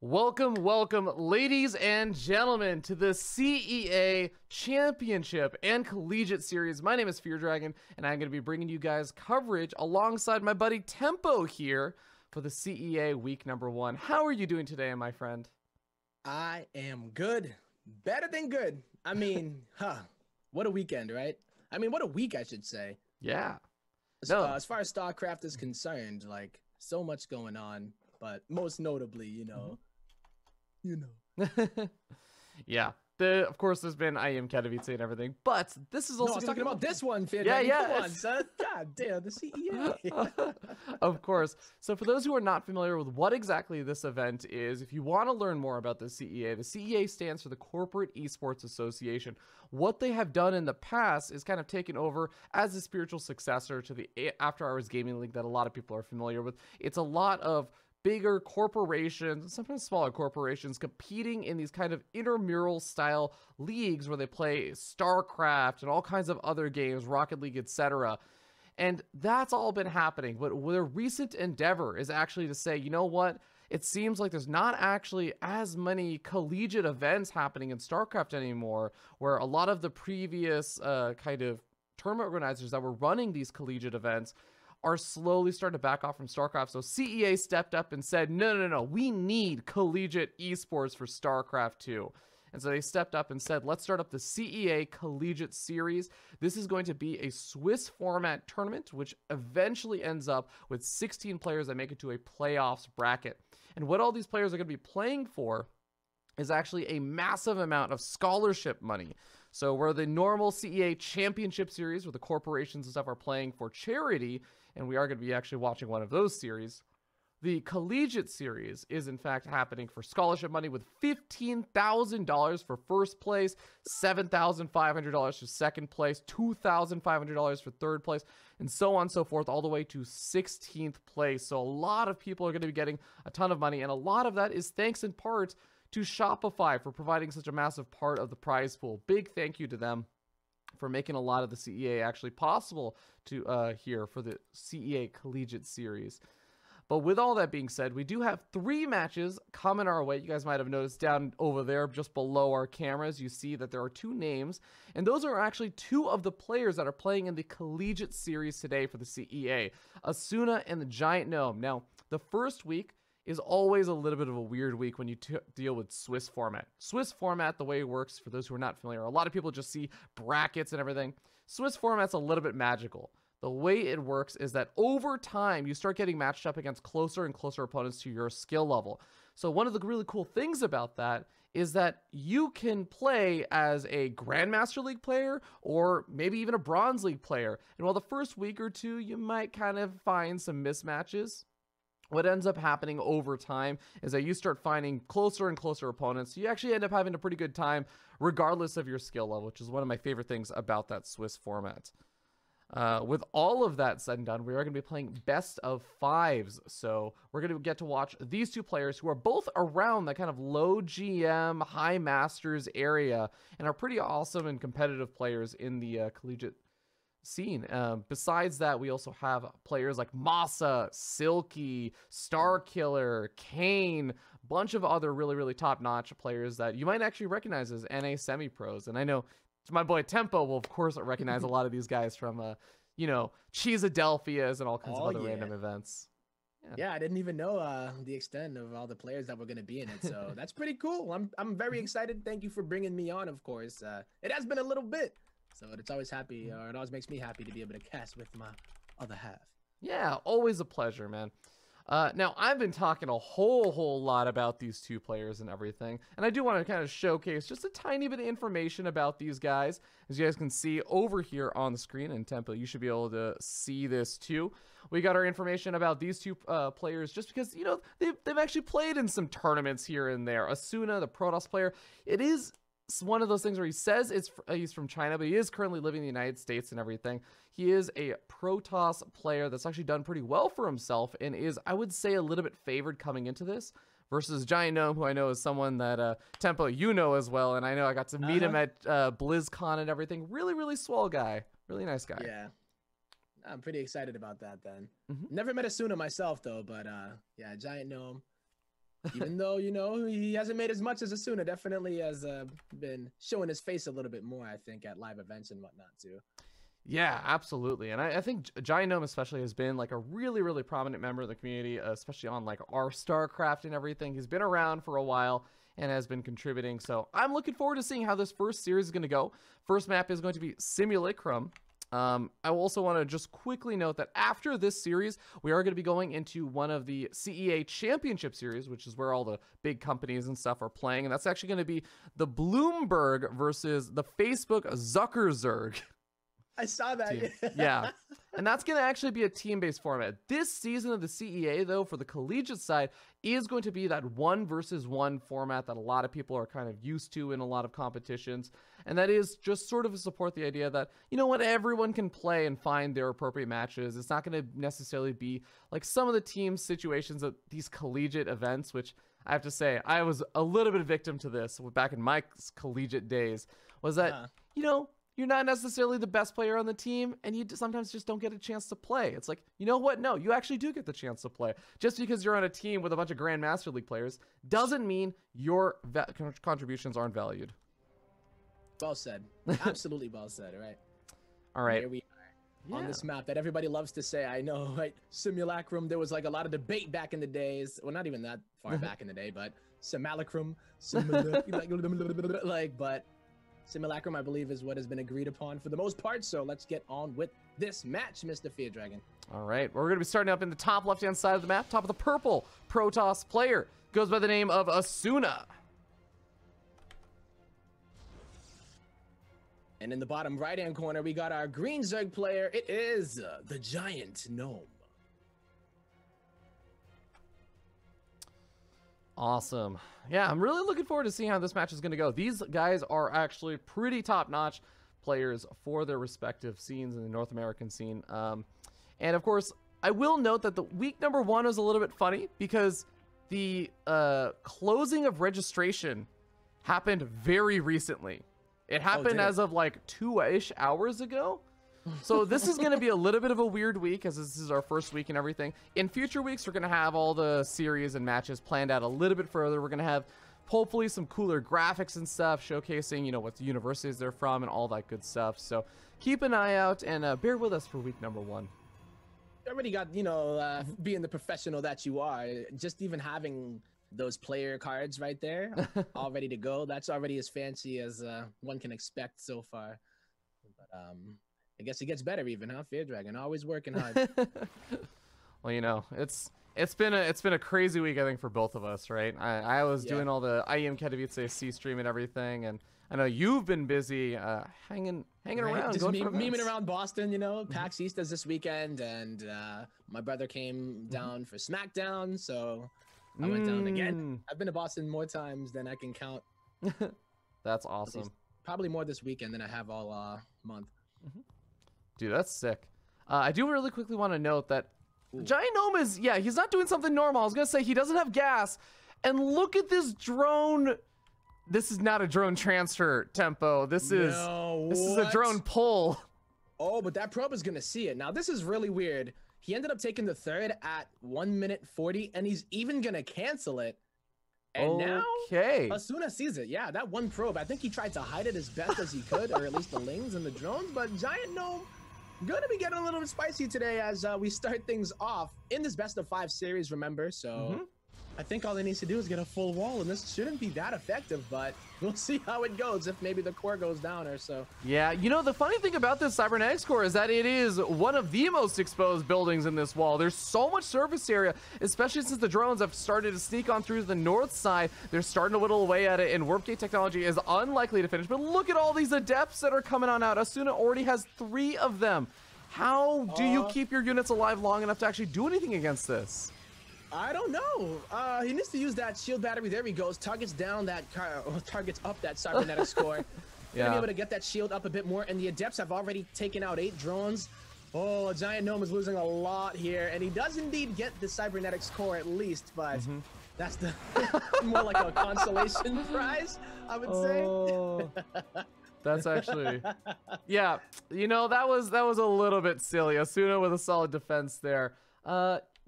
Welcome, ladies and gentlemen, to the CEA Championship and Collegiate Series. My name is Fear Dragon, and I'm going to be bringing you guys coverage alongside my buddy Tempo here for the CEA week number 1. How are you doing today, my friend? I am good. Better than good. I mean, what a weekend, right? I mean, what a week, I should say. Yeah. As far as StarCraft is concerned, like, so much going on, but most notably, you know. Yeah. Of course, there's been IEM Katowice and everything, but this is also I was talking about this one, Finn. Yeah. Come on, son. God damn, the CEA. Of course. So for those who are not familiar with what exactly this event is, if you want to learn more about the CEA stands for the Corporate Esports Association. What they have done in the past is kind of taken over as a spiritual successor to the After Hours Gaming League that a lot of people are familiar with. It's a lot of bigger corporations, sometimes smaller corporations, competing in these kind of intramural style leagues where they play StarCraft and all kinds of other games, Rocket League, etc. And that's all been happening. But their recent endeavor is actually to say, you know what? It seems like there's not actually as many collegiate events happening in StarCraft anymore, where a lot of the previous kind of tournament organizers that were running these collegiate events are slowly starting to back off from StarCraft. So CEA stepped up and said, no, we need collegiate esports for StarCraft 2. And so they stepped up and said, let's start up the CEA Collegiate Series. This is going to be a Swiss format tournament, which eventually ends up with 16 players that make it to a playoffs bracket. And what all these players are going to be playing for is actually a massive amount of scholarship money. So where the normal CEA Championship Series, where the corporations and stuff are playing for charity, and we are going to be actually watching one of those series, the Collegiate Series is in fact happening for scholarship money with $15,000 for first place, $7,500 for second place, $2,500 for third place, and so on and so forth, all the way to 16th place. So a lot of people are going to be getting a ton of money, and a lot of that is thanks in part to Shopify for providing such a massive part of the prize pool. Big thank you to them for making a lot of the CEA actually possible to here for the CEA Collegiate Series. But with all that being said, we do have 3 matches coming our way. You guys might have noticed down over there, just below our cameras, you see that there are 2 names. And those are actually 2 of the players that are playing in the Collegiate Series today for the CEA. Asuna and the Giant Gnome. Now, the first week is always a little bit of a weird week when you deal with Swiss format. Swiss format, the way it works, for those who are not familiar, a lot of people just see brackets and everything. Swiss format's a little bit magical. The way it works is that over time, you start getting matched up against closer and closer opponents to your skill level. So one of the really cool things about that is that you can play as a Grandmaster League player or maybe even a Bronze League player. And while the first week or 2, you might kind of find some mismatches, what ends up happening over time is that you start finding closer and closer opponents. You actually end up having a pretty good time regardless of your skill level, which is one of my favorite things about that Swiss format. With all of that said and done, we are going to be playing best of 5s. So we're going to get to watch these 2 players who are both around that kind of low GM, high masters area and are pretty awesome and competitive players in the collegiate scene. Besides that, we also have players like Masa, Silky, Starkiller, Kane, bunch of other really top-notch players that you might actually recognize as NA semi-pros. And I know my boy Tempo will of course recognize a lot of these guys from you know, Cheesadelphias and all kinds of other random events. Yeah, I didn't even know the extent of all the players that were going to be in it, so that's pretty cool. I'm very excited. Thank you for bringing me on, of course. It has been a little bit, so it's always happy, or it always makes me happy to be able to cast with my other half. Yeah, always a pleasure, man. Now, I've been talking a whole lot about these 2 players and everything, and I do want to kind of showcase just a tiny bit of information about these guys. As you guys can see over here on the screen, and Tempo, you should be able to see this too. We got our information about these 2 players just because, you know, they've actually played in some tournaments here and there. Asuna, the Protoss player, it is one of those things where he says he's from China, but he is currently living in the United States and everything. He is a Protoss player that's actually done pretty well for himself and is, I would say, a little bit favored coming into this versus Giant Gnome, who I know is someone that Tempo, you know as well, and I know I got to meet him at BlizzCon and everything. Really swell guy. Really nice guy. Yeah. I'm pretty excited about that then. Never met Asuna myself though, but yeah, Giant Gnome. Even though, you know, he hasn't made as much as Asuna, definitely has been showing his face a little bit more, I think, at live events and whatnot, too. Yeah, absolutely. And I think Giant Gnome especially has been like a really, really prominent member of the community, especially on like our StarCraft and everything. He's been around for a while and has been contributing. So I'm looking forward to seeing how this first series is going to go. First map is going to be Simulacrum. I also want to just quickly note that after this series, we are going to be going into one of the CEA Championship Series, which is where all the big companies and stuff are playing. And that's actually going to be the Bloomberg versus the Facebook Zuckerzerg. I saw that. Yeah. And that's going to actually be a team-based format. This season of the CEA, though, for the collegiate side, is going to be that 1-versus-1 format that a lot of people are kind of used to in a lot of competitions. And that is just sort of to support the idea that, you know what, everyone can play and find their appropriate matches. It's not going to necessarily be like some of the team situations at these collegiate events, which I have to say, I was a little bit of victim to this back in my collegiate days, was that, you know, you're not necessarily the best player on the team, and you sometimes just don't get a chance to play. It's like, you know what? No, you actually do get the chance to play. Just because you're on a team with a bunch of Grandmaster League players doesn't mean your contributions aren't valued. Well said. Absolutely well said, right? All right. Here we are on this map that everybody loves to say. I know, right? Simulacrum, there was like a lot of debate back in the days. Well, not even that far back in the day, but Simulacrum, but Simulacrum, I believe, is what has been agreed upon for the most part. So let's get on with this match, Mr. Fear Dragon. All right. We're going to be starting up in the top left-hand side of the map. Top of the purple Protoss player goes by the name of Asuna. And in the bottom right-hand corner, we got our green Zerg player. It is the Giant Gnome. Awesome. Yeah, I'm really looking forward to seeing how this match is going to go. These guys are actually pretty top-notch players for their respective scenes in the North American scene. And of course, I will note that the week number 1 was a little bit funny because the closing of registration happened very recently. It happened as of like 2-ish hours ago. So this is going to be a little bit of a weird week as this is our first week and everything. In future weeks, we're going to have all the series and matches planned out a little bit further. We're going to have hopefully some cooler graphics and stuff showcasing, you know, what universities they're from and all that good stuff. So keep an eye out and bear with us for week number 1. You already got, you know, being the professional that you are, just even having those player cards right there all ready to go. That's already as fancy as one can expect so far. But, I guess it gets better even, huh? Fear Dragon, always working hard. Well, you know, it's been a crazy week, I think, for both of us, right? I was doing all the IEM Katowice C stream and everything, and I know you've been busy hanging around, just memeing around Boston, you know. PAX East is this weekend, and my brother came down for SmackDown, so I went down again. I've been to Boston more times than I can count. That's awesome. Probably more this weekend than I have all month. Dude, that's sick. I do really quickly want to note that Giant Gnome is, yeah, he's not doing something normal. I was going to say he doesn't have gas. And look at this drone. This is not a drone transfer tempo. This is a drone pull. Oh, but that probe is going to see it. Now, this is really weird. He ended up taking the third at 1 minute 40, and he's even going to cancel it. And now, Asuna sees it. Yeah, that one probe, I think he tried to hide it as best as he could, or at least the Lings and the drones, but Giant Gnome gonna be getting a little bit spicy today as we start things off in this best of 5 series, remember? So I think all he needs to do is get a full wall, and this shouldn't be that effective, but we'll see how it goes if maybe the core goes down or so. Yeah, you know, the funny thing about this Cybernetics core is that it is one of the most exposed buildings in this wall. There's so much surface area, especially since the drones have started to sneak on through the north side. They're starting to whittle away at it, and Warp Gate technology is unlikely to finish. But look at all these adepts that are coming on out. Asuna already has 3 of them. How do you keep your units alive long enough to actually do anything against this? I don't know. He needs to use that shield battery. There he goes. Targets down that targets up that cybernetics core. Gonna be able to get that shield up a bit more. And the adepts have already taken out 8 drones. Oh, Giant Gnome is losing a lot here, and he does indeed get the cybernetics core at least, but that's the more like a consolation prize, I would say. That's actually, yeah. You know, that was a little bit silly. Asuna with a solid defense there.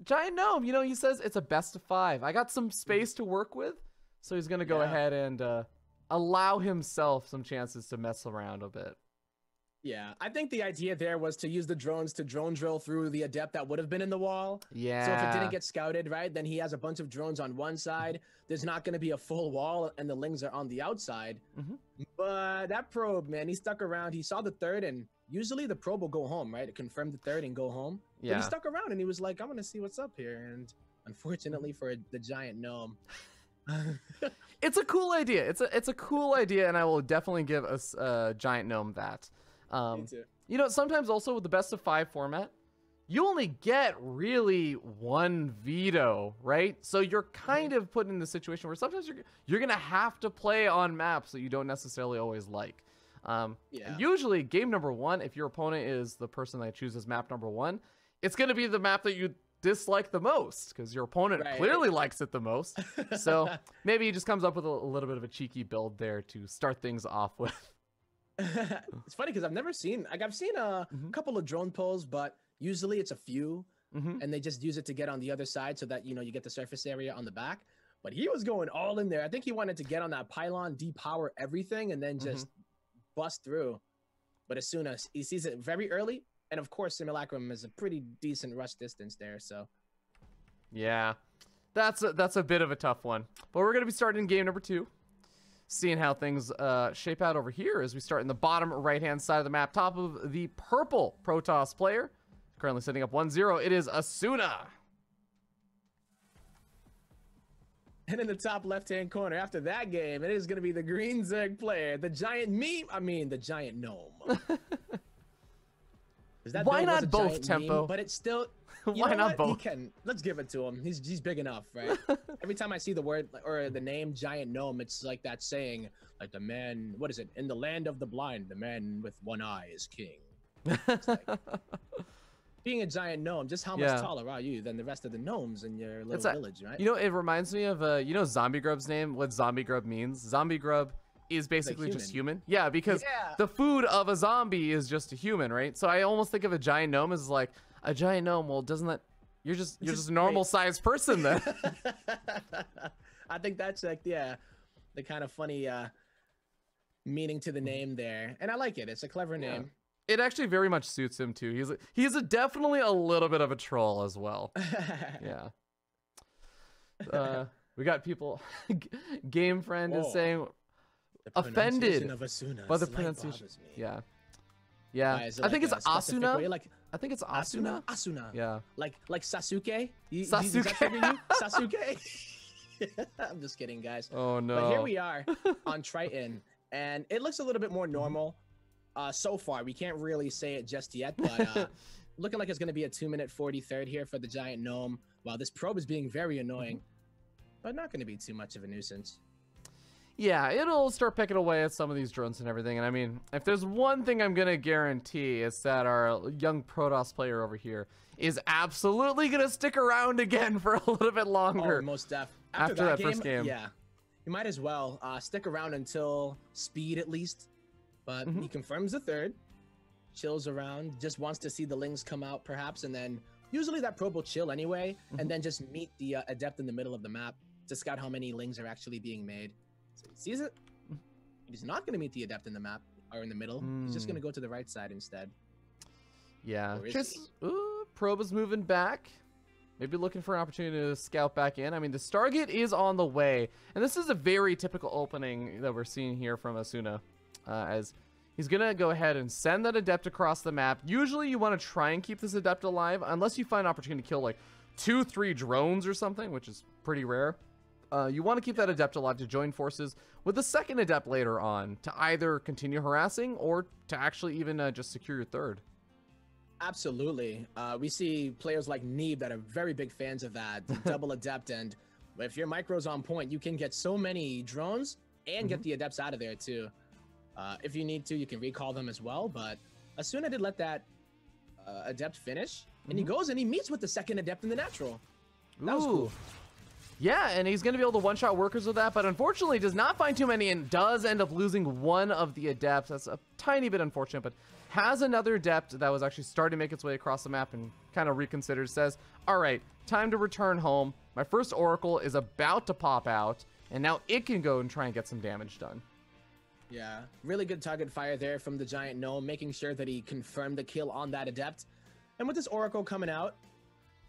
Giant Gnome, you know, he says it's a best of 5. I got some space to work with, so he's going to go ahead and allow himself some chances to mess around a bit. Yeah, I think the idea there was to use the drones to drone drill through the adept that would have been in the wall. Yeah. So if it didn't get scouted, right, then he has a bunch of drones on one side. There's not going to be a full wall, and the lings are on the outside. But that probe, man, he stuck around. He saw the third, and usually the probe will go home, right? It confirmed the third and go home. Yeah. But he stuck around, and he was like, I'm going to see what's up here. And unfortunately for the giant gnome... It's a cool idea. It's a cool idea, and I will definitely give us Giant Gnome that. Me too. You know, sometimes also with the best of 5 format, you only get really one veto, right? So you're kind of put in the situation where sometimes you're gonna have to play on maps that you don't necessarily always like. Usually, game number 1, if your opponent is the person that chooses map number 1, it's gonna be the map that you dislike the most because your opponent clearly likes it the most. So maybe he just comes up with a little bit of a cheeky build there to start things off with. It's funny because I've seen a couple of drone pulls, but usually it's a few, and they just use it to get on the other side so that, you know, you get the surface area on the back. But he was going all in there. I think he wanted to get on that pylon, depower everything, and then just bust through. But as soon as he sees it very early, and of course Simulacrum is a pretty decent rush distance there, so. Yeah, that's a bit of a tough one. But we're gonna be starting game number 2. Seeing how things shape out over here as we start in the bottom right-hand side of the map, top of the purple Protoss player. Currently setting up 1-0. It is Asuna. And in the top left-hand corner, after that game, it is going to be the green Zerg player, the giant the giant gnome. Why not both, Tempo? But it's still... Why not both? Let's give it to him. He's big enough, right? Every time I see the word or the name giant gnome, it's like that saying, like the man, what is it? In the land of the blind, the man with one eye is king. It's like, being a giant gnome, just how much taller are you than the rest of the gnomes in your little village, right? You know, it reminds me of, you know Zombie Grub's name? What Zombie Grub means? Zombie Grub is basically just human. Yeah, because the food of a zombie is just a human, right? So I almost think of a giant gnome as like, a giant gnome, well, doesn't that... You're just a normal sized person then. I think that's like, the kind of funny meaning to the name there. And I like it. It's a clever name. It actually very much suits him too. He's definitely a little bit of a troll as well. Yeah. We got people... Game Friend is saying... offended by the pronunciation. Yeah. Yeah. I think it's Asuna. I think it's Asuna. Asuna. Yeah. Like Sasuke. Sasuke. Sasuke. I'm just kidding, guys. Oh no. But here we are on Triton, and it looks a little bit more normal. So far, we can't really say it just yet, but looking like it's going to be a 2-minute 43rd here for the giant gnome. Wow, this probe is being very annoying, but not going to be too much of a nuisance. Yeah, it'll start picking away at some of these drones and everything. And I mean, if there's one thing I'm going to guarantee, it's that our young Protoss player over here is absolutely going to stick around again for a little bit longer. Oh, most def. After that first game. Yeah, you might as well stick around until speed at least. But he confirms the third, chills around, just wants to see the lings come out perhaps. And then usually that probe will chill anyway, and then just meet the adept in the middle of the map to scout how many lings are actually being made. So he sees it. He's not going to meet the adept in the map or in the middle. He's just going to go to the right side instead. Yeah. Probe is moving back. Maybe looking for an opportunity to scout back in. I mean, the Stargate is on the way. And this is a very typical opening that we're seeing here from Asuna. As he's going to go ahead and send that adept across the map. Usually you want to try and keep this adept alive. Unless you find an opportunity to kill like 2-3 drones or something, which is pretty rare. You want to keep that adept alive to join forces with the second adept later on to either continue harassing or to actually even just secure your third. Absolutely. We see players like Neeb that are very big fans of that, the double adept, and if your micro's on point, you can get so many drones and get the adepts out of there too. If you need to, you can recall them as well, but Asuna did let that adept finish, and he goes and he meets with the second adept in the natural. That was cool. Yeah, and he's going to be able to one-shot workers with that, but unfortunately does not find too many and does end up losing one of the adepts. That's a tiny bit unfortunate, but has another adept that was actually starting to make its way across the map and kind of reconsiders, says, all right, time to return home. My first Oracle is about to pop out, and now it can go and try and get some damage done. Yeah, really good target fire there from the Giant Gnome, making sure that he confirmed the kill on that adept. And with this Oracle coming out,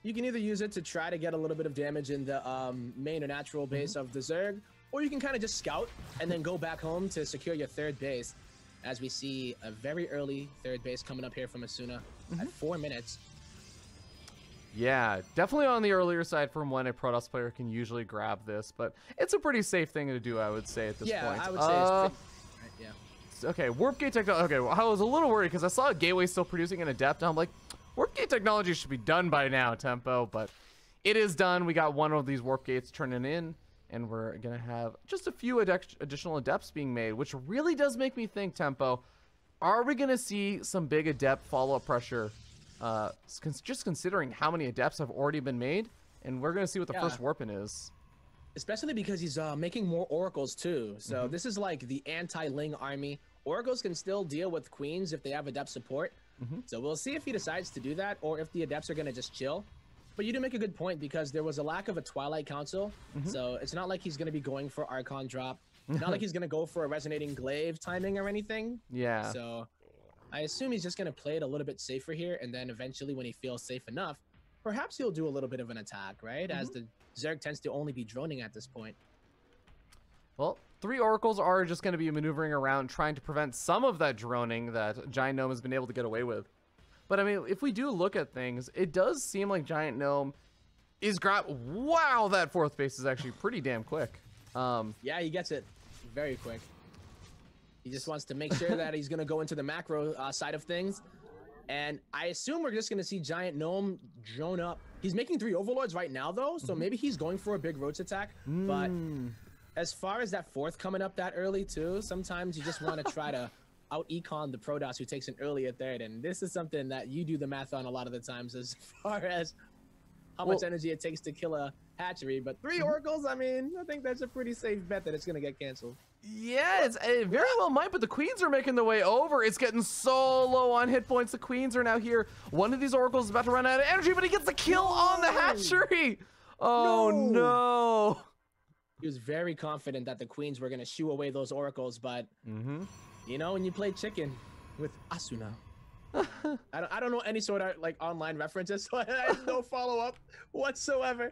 you can either use it to try to get a little bit of damage in the main or natural base of the Zerg, or you can kind of just scout and then go back home to secure your third base, as we see a very early third base coming up here from Asuna at 4 minutes. Yeah, definitely on the earlier side from when a Protoss player can usually grab this, but it's a pretty safe thing to do, I would say, at this point. Yeah, I would say it's pretty... Right, yeah. Okay, Warp Gate technology. Okay, well, I was a little worried because I saw Gateway still producing an adept, and I'm like, Warp Gate technology should be done by now, Tempo, but it is done. We got one of these Warp Gates turning in, and we're going to have just a few additional adepts being made, which really does make me think, Tempo, are we going to see some big adept follow-up pressure, just considering how many adepts have already been made, and we're going to see what the first warp-in is. Especially because he's making more oracles too. So this is like the anti-Ling army. Oracles can still deal with queens if they have adept support. So we'll see if he decides to do that or if the adepts are going to just chill. But you do make a good point because there was a lack of a Twilight Council. So it's not like he's going to be going for Archon drop. Not like he's going to go for a Resonating Glaive timing or anything. Yeah. So I assume he's just going to play it a little bit safer here. And then eventually when he feels safe enough, perhaps he'll do a little bit of an attack, right? As the Zerg tends to only be droning at this point. Well, 3 Oracles are just going to be maneuvering around trying to prevent some of that droning that Giant Gnome has been able to get away with. But I mean, if we do look at things, it does seem like Giant Gnome is wow, that fourth base is actually pretty damn quick. Yeah, he gets it very quick. He just wants to make sure that he's going to go into the macro side of things. And I assume we're just going to see Giant Gnome drone up. He's making 3 Overlords right now, though, so maybe he's going for a big roach attack. But as far as that fourth coming up that early, too, sometimes you just want to try to out-econ the Protoss who takes an early at third. And this is something that you do the math on a lot of the times as far as how much energy it takes to kill a hatchery. But 3 Oracles, I mean, I think that's a pretty safe bet that it's going to get canceled. Yeah, it very well might, but the Queens are making their way over. It's getting so low on hit points. The Queens are now here. One of these Oracles is about to run out of energy, but he gets the kill on the hatchery. Oh, no. He was very confident that the Queens were going to shoo away those Oracles, but, you know, when you play chicken with Asuna, I don't know any sort of, like, online references, so I have no follow-up whatsoever.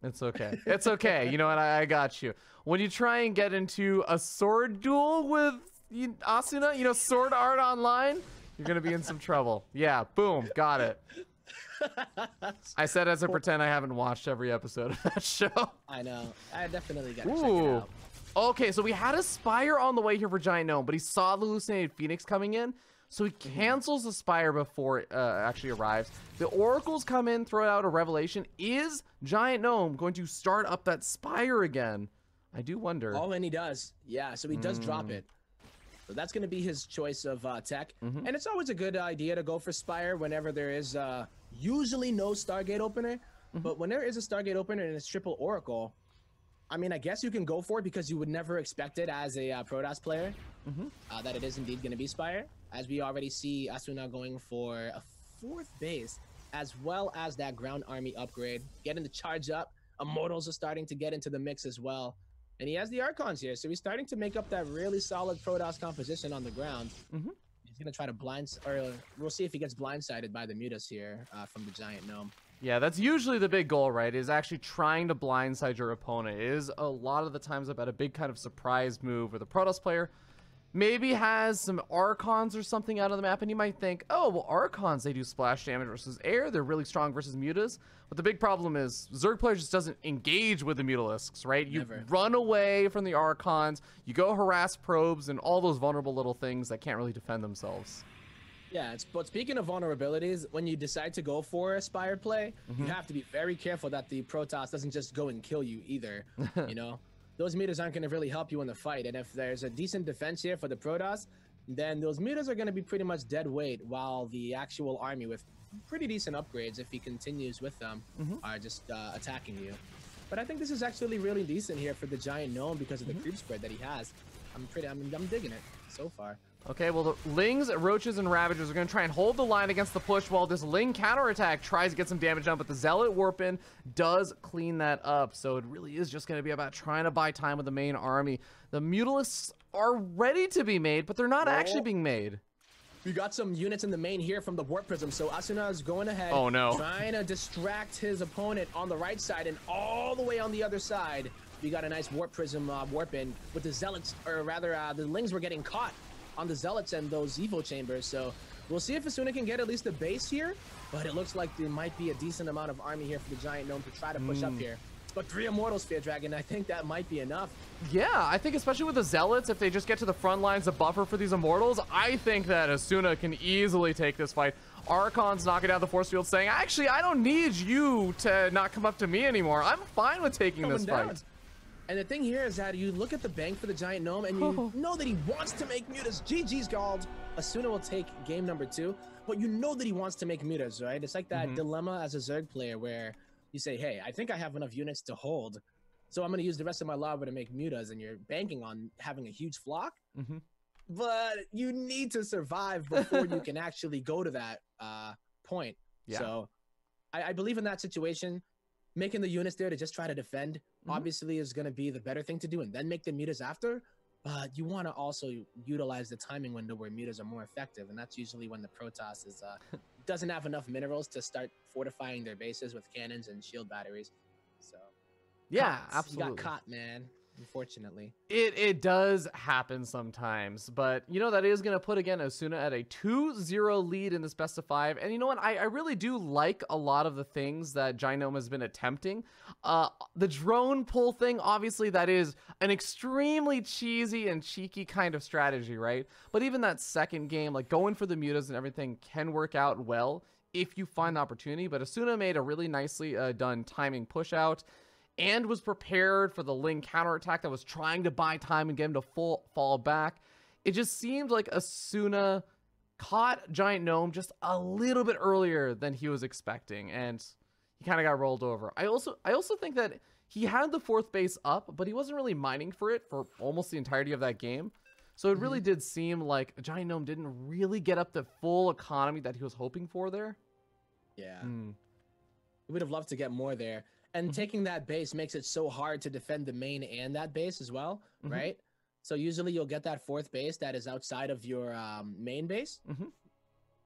It's okay. It's okay. You know what? I got you. When you try and get into a sword duel with Asuna, you know, Sword Art Online, you're going to be in some trouble. Yeah, boom. Got it. I said as a pretend I haven't watched every episode of that show. I know. I definitely got to check it out. Okay, so we had a Spire on the way here for Giant Gnome, but he saw the Hallucinated Phoenix coming in, so he cancels the Spire before it actually arrives. The Oracles come in, throw out a Revelation. Is Giant Gnome going to start up that Spire again? I do wonder. Oh, and he does. Yeah, so he does drop it. So that's going to be his choice of tech. And it's always a good idea to go for Spire whenever there is usually no Stargate opener. But when there is a Stargate opener and it's triple Oracle, I mean, I guess you can go for it because you would never expect it as a Protoss player that it is indeed going to be Spire. As we already see Asuna going for a 4th base, as well as that ground army upgrade, getting the charge up. Immortals are starting to get into the mix as well. And he has the Archons here, so he's starting to make up that really solid Protoss composition on the ground. He's going to try to we'll see if he gets blindsided by the Mutas here from the Giant Gnome. Yeah, that's usually the big goal, right? Is actually trying to blindside your opponent. It is a lot of the times about a big kind of surprise move where the Protoss player maybe has some Archons or something out of the map, and you might think, oh, well, Archons, they do splash damage versus air. They're really strong versus Mutas. But the big problem is Zerg player just doesn't engage with the Mutalisks, right? You run away from the Archons, you go harass probes and all those vulnerable little things that can't really defend themselves. Yeah, but speaking of vulnerabilities, when you decide to go for a Spire play, you have to be very careful that the Protoss doesn't just go and kill you either, you know? Those meters aren't going to really help you in the fight, and if there's a decent defense here for the Protoss, then those meters are going to be pretty much dead weight, while the actual army with pretty decent upgrades, if he continues with them, are just attacking you. But I think this is actually really decent here for the Giant Gnome because of the creep spread that he has. I'm digging it so far. Okay, well, the Lings, Roaches, and Ravagers are going to try and hold the line against the push while this Ling counterattack tries to get some damage done, but the Zealot Warpin does clean that up. So it really is just going to be about trying to buy time with the main army. The Mutalisks are ready to be made, but they're not actually being made. We got some units in the main here from the Warp Prism, so Asuna is going ahead. Oh, no. Trying to distract his opponent on the right side, and all the way on the other side, we got a nice Warp Prism warp in with the Zealots, or rather, the Lings were getting caught on the Zealots and those Evo Chambers, so we'll see if Asuna can get at least a base here, but it looks like there might be a decent amount of army here for the Giant Gnome to try to push up here. But 3 Immortals, Fear Dragon, I think that might be enough. Yeah, I think especially with the Zealots, if they just get to the front lines of buffer for these Immortals, I think that Asuna can easily take this fight. Archon's knocking down the force field saying, actually, I don't need you to not come up to me anymore. I'm fine with taking this fight. And the thing here is that you look at the bank for the Giant Gnome and you know that he wants to make mutas. GG's called. Asuna will take game number 2, but you know that he wants to make mutas, right? It's like that dilemma as a Zerg player where you say, hey, I think I have enough units to hold, so I'm going to use the rest of my lava to make mutas, and you're banking on having a huge flock. But you need to survive before you can actually go to that point. Yeah. So I believe in that situation. Making the units there to just try to defend obviously is going to be the better thing to do, and then make the mutas after. But you want to also utilize the timing window where mutas are more effective, and that's usually when the Protoss is doesn't have enough minerals to start fortifying their bases with cannons and shield batteries. So yeah, absolutely. You got caught, man. Unfortunately, it does happen sometimes, but you know that is going to put again Asuna at a 2-0 lead in this best of 5. And you know what, I really do like a lot of the things that Giant Gnome has been attempting. The drone pull thing, obviously that is an extremely cheesy and cheeky kind of strategy, right? But even that second game, like going for the mutas and everything, can work out well if you find the opportunity. But Asuna made a really nicely done timing push out and was prepared for the Ling counterattack that was trying to buy time and get him to fall back. It just seemed like Asuna caught Giant Gnome just a little bit earlier than he was expecting, and he kind of got rolled over. I also think that he had the 4th base up, but he wasn't really mining for it for almost the entirety of that game. So it really did seem like Giant Gnome didn't really get up the full economy that he was hoping for there. Yeah. We would have loved to get more there. And taking that base makes it so hard to defend the main and that base as well, right? So usually you'll get that 4th base that is outside of your main base,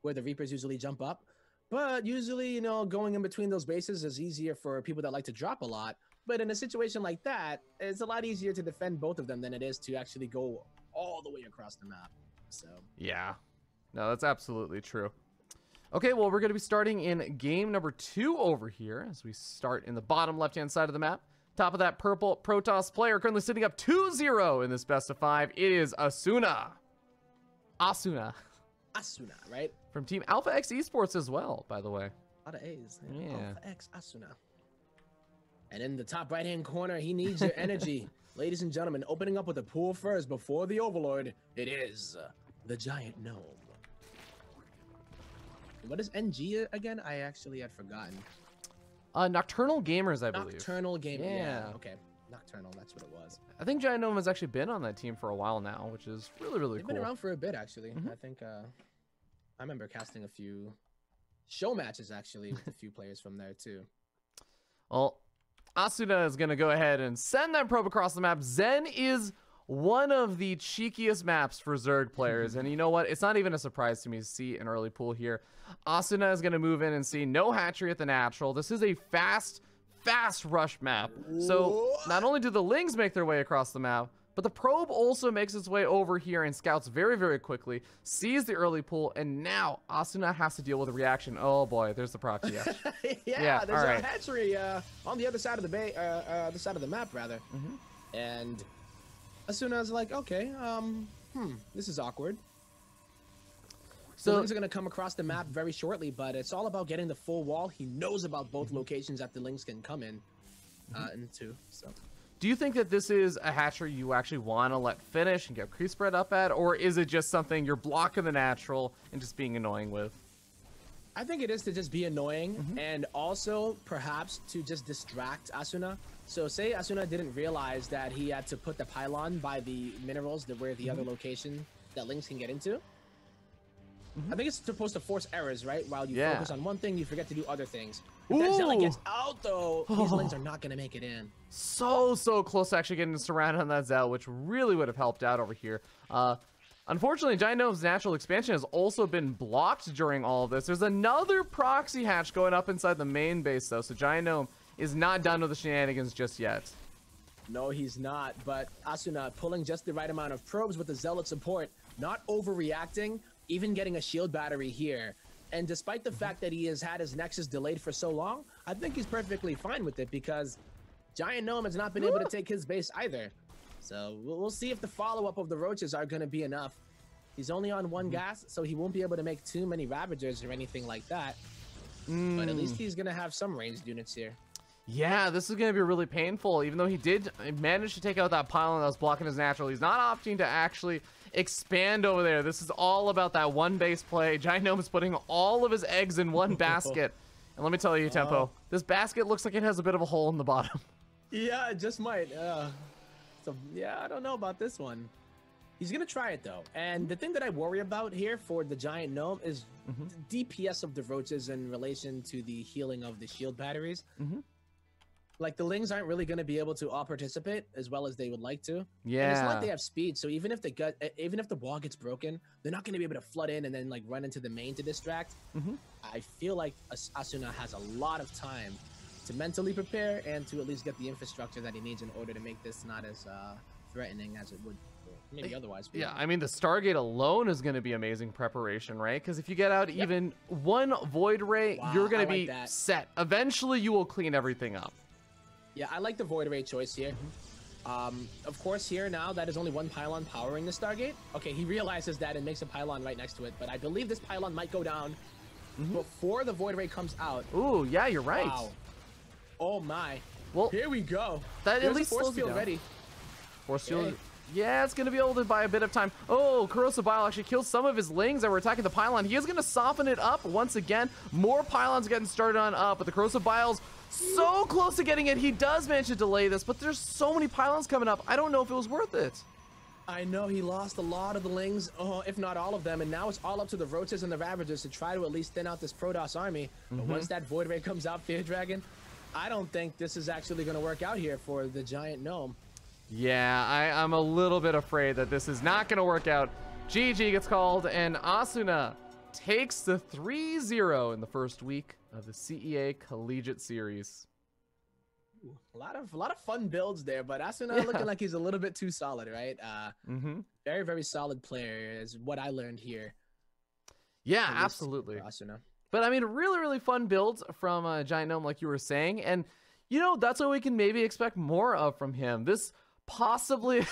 where the Reapers usually jump up. But usually, you know, going in between those bases is easier for people that like to drop a lot. But in a situation like that, it's a lot easier to defend both of them than it is to actually go all the way across the map. So yeah, no, that's absolutely true. Okay, well, we're going to be starting in game number 2 over here as we start in the bottom left-hand side of the map. Top of that purple Protoss player currently sitting up 2-0 in this best of 5. It is Asuna. Asuna, right? From Team Alpha X Esports as well, by the way. A lot of A's. Yeah. Alpha X Asuna. And in the top right-hand corner, he needs your energy. Ladies and gentlemen, opening up with a pool first before the Overlord, it is the Giant Gnome. What is NG again? I actually had forgotten. Nocturnal Gamers, I believe. Nocturnal Gamers. Yeah. Okay. Nocturnal, that's what it was. I think Giant Gnome has actually been on that team for a while now, which is really, really cool. They've been around for a bit, actually. I think I remember casting a few show matches, actually, with a few players from there, too. Well, Asuna is going to go ahead and send that probe across the map. Zen is one of the cheekiest maps for Zerg players, and you know what? It's not even a surprise to me to see an early pool here. Asuna is going to move in and see no hatchery at the natural. This is a fast rush map. So not only do the Lings make their way across the map, but the probe also makes its way over here and scouts very, very quickly, sees the early pool, and now Asuna has to deal with a reaction. Oh boy, there's the proxy. Yeah, there's a hatchery on the other side of the side of the map, rather. And Asuna's like, okay, this is awkward. So the Lings are going to come across the map very shortly, but it's all about getting the full wall. He knows about both locations that the Lings can come in into. So, do you think that this is a hatchery you actually want to let finish and get creep spread up at, or is it just something you're blocking the natural and just being annoying with? I think it is to just be annoying Mm-hmm. and also perhaps to just distract Asuna. So say Asuna didn't realize that he had to put the pylon by the minerals that where the other Mm-hmm. location that Lynx can get into. I think it's supposed to force errors, right? While you Yeah. focus on one thing, you forget to do other things. If that Zealot gets Ooh. out though, these Lynx are not gonna make it in. So close to actually getting surrounded on that Zell, which really would have helped out over here. Unfortunately, Giant Gnome's natural expansion has also been blocked during all of this. There's another proxy hatch going up inside the main base, though, so Giant Gnome is not done with the shenanigans just yet. No, he's not. But Asuna pulling just the right amount of probes with the Zealot support, not overreacting, even getting a shield battery here. And despite the fact that he has had his Nexus delayed for so long, I think he's perfectly fine with it because Giant Gnome has not been able to take his base either. So we'll see if the follow-up of the Roaches are going to be enough. He's only on one gas, so he won't be able to make too many Ravagers or anything like that. But at least he's going to have some ranged units here. Yeah, this is going to be really painful. Even though he did manage to take out that pylon that was blocking his natural, he's not opting to actually expand over there. This is all about that one base play. Giant Gnome is putting all of his eggs in one basket. And let me tell you, Tempo, this basket looks like it has a bit of a hole in the bottom. Yeah, it just might. So, yeah, I don't know about this one. He's going to try it, though. And the thing that I worry about here for the Giant Gnome is the DPS of the Roaches in relation to the healing of the shield batteries. Like, the Lings aren't really going to be able to all participate as well as they would like to. And it's not like they have speed, so even if the wall gets broken, they're not going to be able to flood in and then, like, run into the main to distract. I feel like Asuna has a lot of time to mentally prepare and to at least get the infrastructure that he needs in order to make this not as threatening as it would maybe otherwise be. Yeah, I mean, the Stargate alone is going to be amazing preparation, right? Because if you get out even one Void Ray, Wow, you're going I to like be that. set. Eventually, you will clean everything up. Yeah, I like the Void Ray choice here. Of course, here now, that is only one pylon powering the Stargate. Okay, he realizes that and makes a pylon right next to it, but I believe this pylon might go down before the Void Ray comes out. Ooh, yeah, you're right. Wow. Oh my. Well, Here we go. that at There's least a force slows you field down. ready. Force Okay. field. Yeah, it's going to be able to buy a bit of time. Oh, Corrosive Bile actually kills some of his Lings that were attacking the pylon. He is going to soften it up once again. More pylons getting started on up, but the Corrosive Bile's so close to getting it. He does manage to delay this, but there's so many pylons coming up. I don't know if it was worth it. I know he lost a lot of the Lings, if not all of them, and now it's all up to the Roaches and the Ravagers to try to at least thin out this Protoss army. But once that Void Ray comes out, Fear Dragon, I don't think this is actually going to work out here for the Giant Gnome. Yeah, I'm a little bit afraid that this is not going to work out. GG gets called, and Asuna takes the 3-0 in the first week of the CEA Collegiate Series. A lot of fun builds there, but Asuna looking like he's a little bit too solid, right? Very, very solid player is what I learned here. Yeah, At least absolutely. for Asuna. But I mean, really, really fun builds from Giant Gnome, like you were saying. And, you know, that's what we can maybe expect more of from him. This possibly...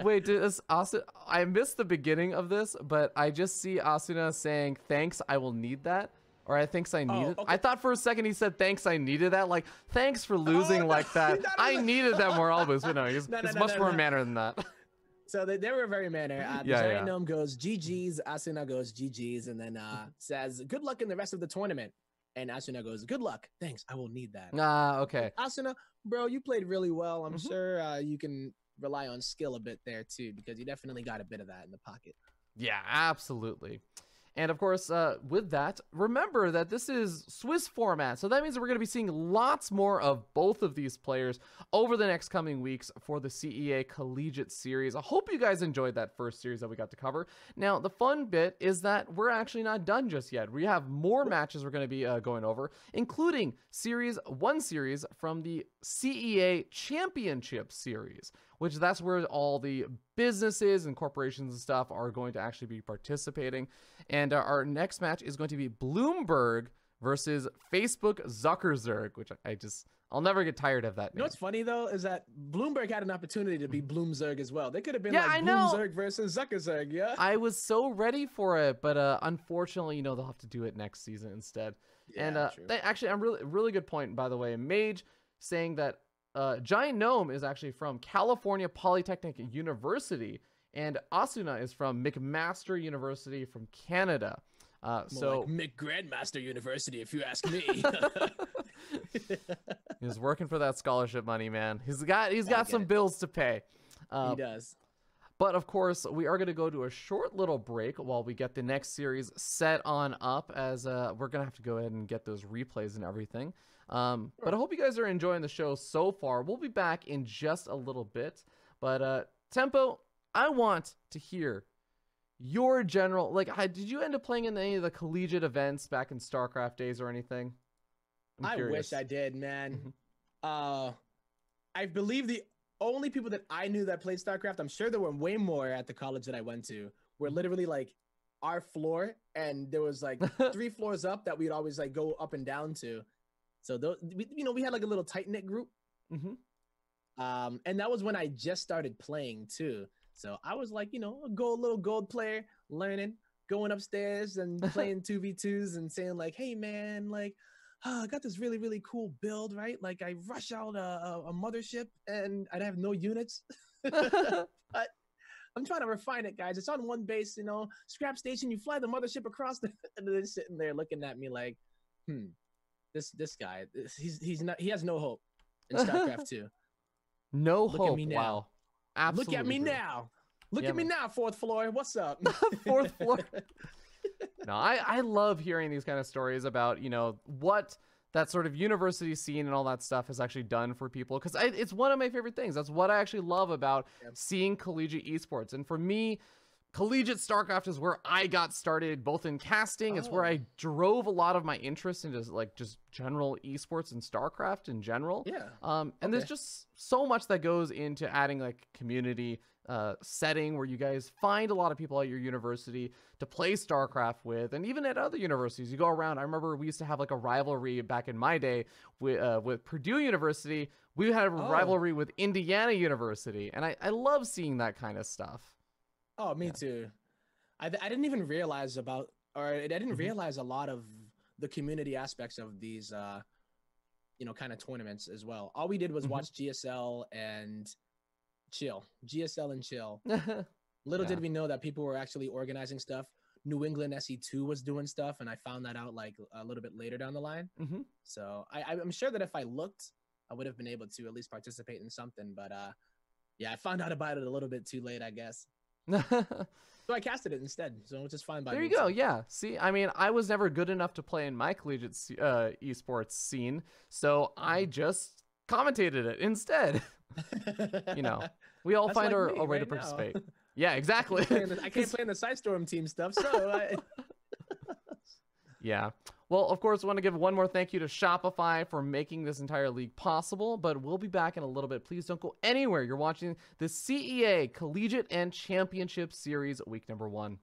Wait, does Asuna... I missed the beginning of this, but I just see Asuna saying, thanks, I will need that. Or I thinks I need it. okay. I thought for a second he said, thanks, I needed that. Like, thanks for losing no, like that. no, I needed that moral boost. But no, he's No, no, no, much no, more no. manner than that. So they were very manner. The Yeah, Giant yeah. Gnome goes GG's, Asuna goes GG's, and then says, good luck in the rest of the tournament. And Asuna goes, good luck. Thanks, I will need that. Okay. Asuna, bro, you played really well. I'm sure you can rely on skill a bit there too, because you definitely got a bit of that in the pocket. Yeah, absolutely. And of course, with that, remember that this is Swiss format. So that means that we're going to be seeing lots more of both of these players over the next coming weeks for the CEA Collegiate Series. I hope you guys enjoyed that first series that we got to cover. Now, the fun bit is that we're actually not done just yet. We have more matches we're going to be going over, including one series from the CEA Championship Series, which that's where all the businesses and corporations and stuff are going to actually be participating. And our next match is going to be Bloomberg versus Facebook Zuckerberg, which I'll never get tired of that You know name. what's funny though is that Bloomberg had an opportunity to be Bloomzerg as well. They could have been Yeah, like I know. Bloomzerg versus Zuckerzerg, yeah. I was so ready for it, but unfortunately, they'll have to do it next season instead. And true. actually, I'm really good point, by the way. Mage saying that Giant Gnome is actually from California Polytechnic University, and Asuna is from McMaster University from Canada. More So like Mick Grandmaster University, if you ask me. he's working for that scholarship money, man. He's Gotta got get some it. bills to pay. He Uh, does. But of course, we are going to go to a short little break while we get the next series set on up, as we're going to have to go ahead and get those replays and everything. But I hope you guys are enjoying the show so far. We'll be back in just a little bit. But Tempo, I want to hear your general, like, did you end up playing in any of the collegiate events back in StarCraft days or anything? I'm I curious. wish I did, man. Mhm. I believe the only people that I knew that played StarCraft, I'm sure there were way more at the college that I went to, were literally like our floor, and there was like 3 floors up that we'd always like go up and down to. So those, we had like a little tight knit group. Mhm. And that was when I just started playing too. So I was like, a little gold player, learning, going upstairs and playing 2v2s and saying like, hey man, like, I got this really, really cool build, right? Like I rush out a mothership and I'd have no units. But I'm trying to refine it, guys. It's on one base, scrap station. You fly the mothership across and they're sitting there looking at me like, this guy, he has no hope in StarCraft 2. No Look hope. at me now. Wow. Absolutely. Look at me brutal. now. Look Yeah, at me man. now, 4th floor. What's up? 4th floor. No, I love hearing these kind of stories about, what that sort of university scene and all that stuff has actually done for people. Because it's one of my favorite things. That's what I actually love about seeing collegiate esports. And for me, collegiate StarCraft is where I got started, both in casting. It's where I drove a lot of my interest into like just general esports and StarCraft in general. Yeah. And there's just so much that goes into adding like community setting where you guys find a lot of people at your university to play StarCraft with, and even at other universities you go around. I remember we used to have like a rivalry back in my day with Purdue University. We had a rivalry with Indiana University, and I love seeing that kind of stuff. Oh, me too. I didn't even realize I didn't realize a lot of the community aspects of these, kind of tournaments as well. All we did was watch GSL and chill. Little did we know that people were actually organizing stuff. New England SE2 was doing stuff, and I found that out like a little bit later down the line. So I'm sure that if I looked, I would have been able to at least participate in something. But I found out about it a little bit too late, I guess. So I casted it instead, so which is fine by me. There you go. Yeah. See, I mean, I was never good enough to play in my collegiate esports scene, so I just commentated it instead. We all find like our way to participate. Yeah, exactly. I can't play in the Sidestorm team stuff, so yeah. Well, of course, I want to give one more thank you to Shopify for making this entire league possible, but we'll be back in a little bit. Please don't go anywhere. You're watching the CEA Collegiate and Championship Series, week number 1.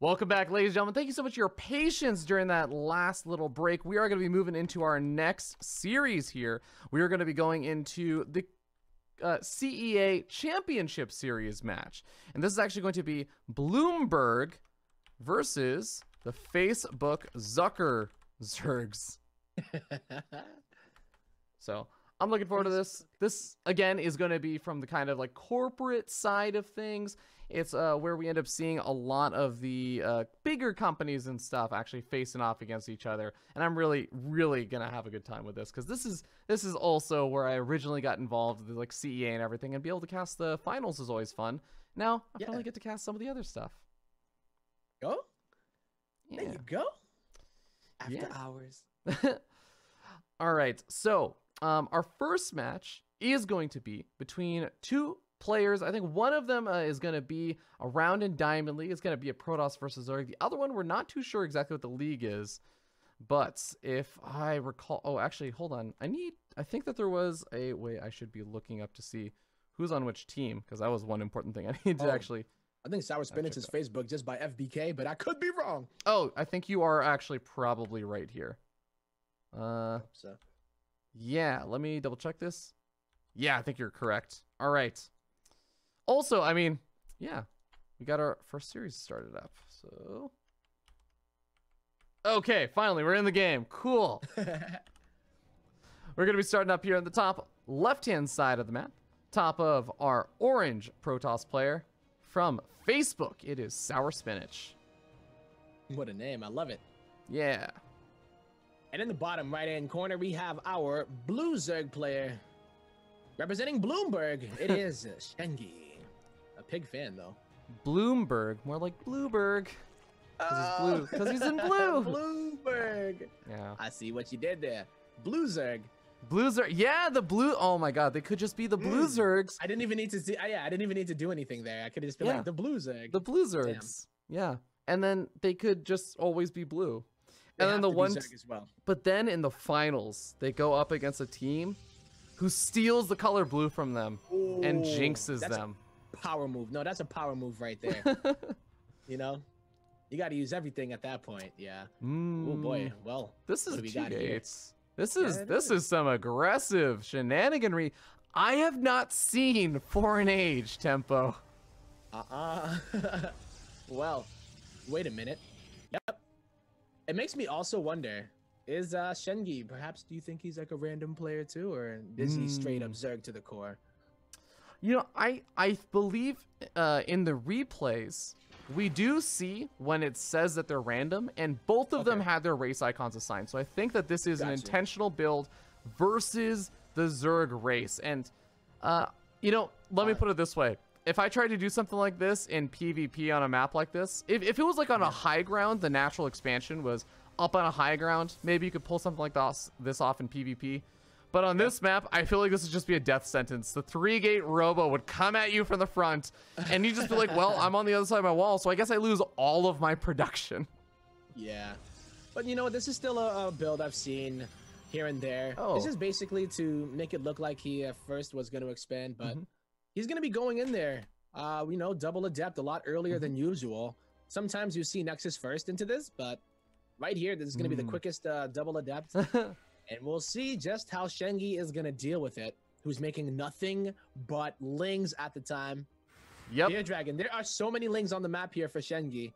Welcome back, ladies and gentlemen. Thank you so much for your patience during that last little break. We are going to be moving into our next series here. We are going to be going into the CEA Championship Series match. And this is actually going to be Bloomberg versus the Facebook Zucker Zergs. So I'm looking forward to this. This, again, is going to be from the kind of like corporate side of things. It's where we end up seeing a lot of the bigger companies and stuff actually facing off against each other. And I'm really, really going to have a good time with this, because this is also where I originally got involved with like CEA and everything, and be able to cast the finals is always fun. Now I finally get to cast some of the other stuff. Go? Yeah. There you go. After hours. All right, so our first match is going to be between two players. I think one of them is going to be a Round and Diamond League. It's going to be a Protoss versus Zerg. The other one, we're not too sure exactly what the league is, but if I recall, oh, actually, hold on. I think that there was a way I should be looking up to see who's on which team, because that was one important thing I need to actually. I think Sour Spinach is Facebook just by FBK, but I could be wrong. Oh, I think you are actually probably right here. So. Yeah, let me double check this. Yeah, I think you're correct. All right. Also, I mean, yeah, we got our first series started up. So, okay, finally, we're in the game. Cool. We're going to be starting up here on the top left-hand side of the map. Top of our orange Protoss player from Facebook. It is Sour Spinach. What a name. I love it. Yeah. And in the bottom right-hand corner, we have our blue Zerg player. Representing Bloomberg, it is Shengi. A pig fan, though. Bloomberg, more like Blueberg. Because he's in blue. Bloomberg. Yeah. I see what you did there. Blue Zerg. Blue Zerg. Yeah, the blue. Oh my God, they could just be the blue Zergs. I didn't even need to see. I didn't even need to do anything there. I could have just been like the blue Zerg. The blue Zergs. Damn. Yeah. And then they could just always be blue. And then the ones, as well. But then in the finals, they go up against a team who steals the color blue from them and jinxes them. Power move. No, that's a power move right there. You know, you got to use everything at that point. Yeah. Oh boy. Well, this is G-Gates. This is some aggressive shenaniganry I have not seen for an age, Tempo. Well, wait a minute. Yep. It makes me also wonder, is Shengi, perhaps do you think he's like a random player too, or is he straight up Zerg to the core? You know, I believe in the replays, we do see when it says that they're random, and both of them had their race icons assigned. So I think that this is an intentional build versus the Zerg race. And, you know, let me put it this way. If I tried to do something like this in PvP on a map like this, if it was like on a high ground, the natural expansion was up on a high ground, maybe you could pull something like this off in PvP. But on this map, I feel like this would just be a death sentence. The 3-gate robo would come at you from the front, and you'd just be like, well, I'm on the other side of my wall, so I guess I lose all of my production. Yeah. But you know, this is still a build I've seen here and there. Oh. This is basically to make it look like he at first was going to expand, but he's going to be going in there, you know, double adept a lot earlier than usual. Sometimes you see Nexus first into this, but right here, this is going to be the quickest double adept. And we'll see just how Shengi is going to deal with it, who's making nothing but lings at the time. Yep. Dear Dragon, there are so many lings on the map here for Shengi.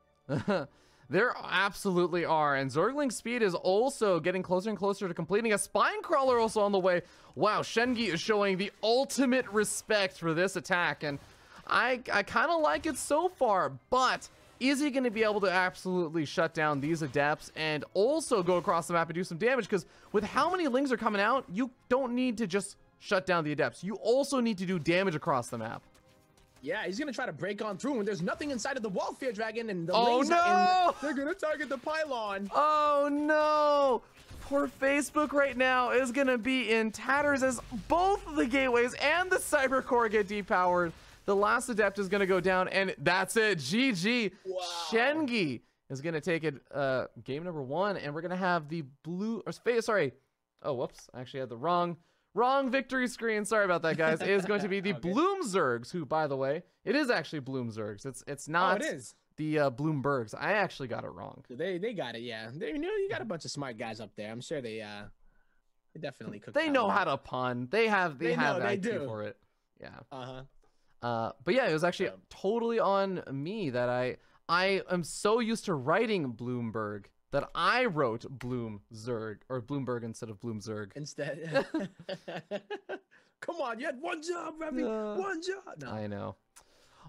There absolutely are. And Zergling Speed is also getting closer and closer to completing. A Spine Crawler also on the way. Wow, Shengi is showing the ultimate respect for this attack. And I kind of like it so far, but is he going to be able to absolutely shut down these adepts and also go across the map and do some damage? Because with how many lings are coming out, you don't need to just shut down the adepts. You also need to do damage across the map. Yeah, he's going to try to break on through, and there's nothing inside of the wall, Fear Dragon, and the lings they're going to target the pylon. Oh, no. Poor Facebook right now is going to be in tatters as both the gateways and the Cyber Core get depowered. The last adept is going to go down, and that's it. GG. Wow. Shengi is going to take it game number 1, and we're going to have the blue, or sorry. Oh, whoops. I actually had the wrong victory screen. Sorry about that, guys. It is going to be the Bloom Zergs, who, by the way, it is actually Bloom Zergs. It's not. Oh, it is. the Bloombergs. I actually got it wrong. They got it. Yeah, you got a bunch of smart guys up there. I'm sure they definitely cooked. They know how to pun. They have the IQ do. for it. Yeah. Uh-huh. But yeah, it was actually totally on me that I am so used to writing Bloomberg that I wrote Bloomberg instead of Bloomzerg. Instead. Come on, you had one job, Remy. One job. No. I know.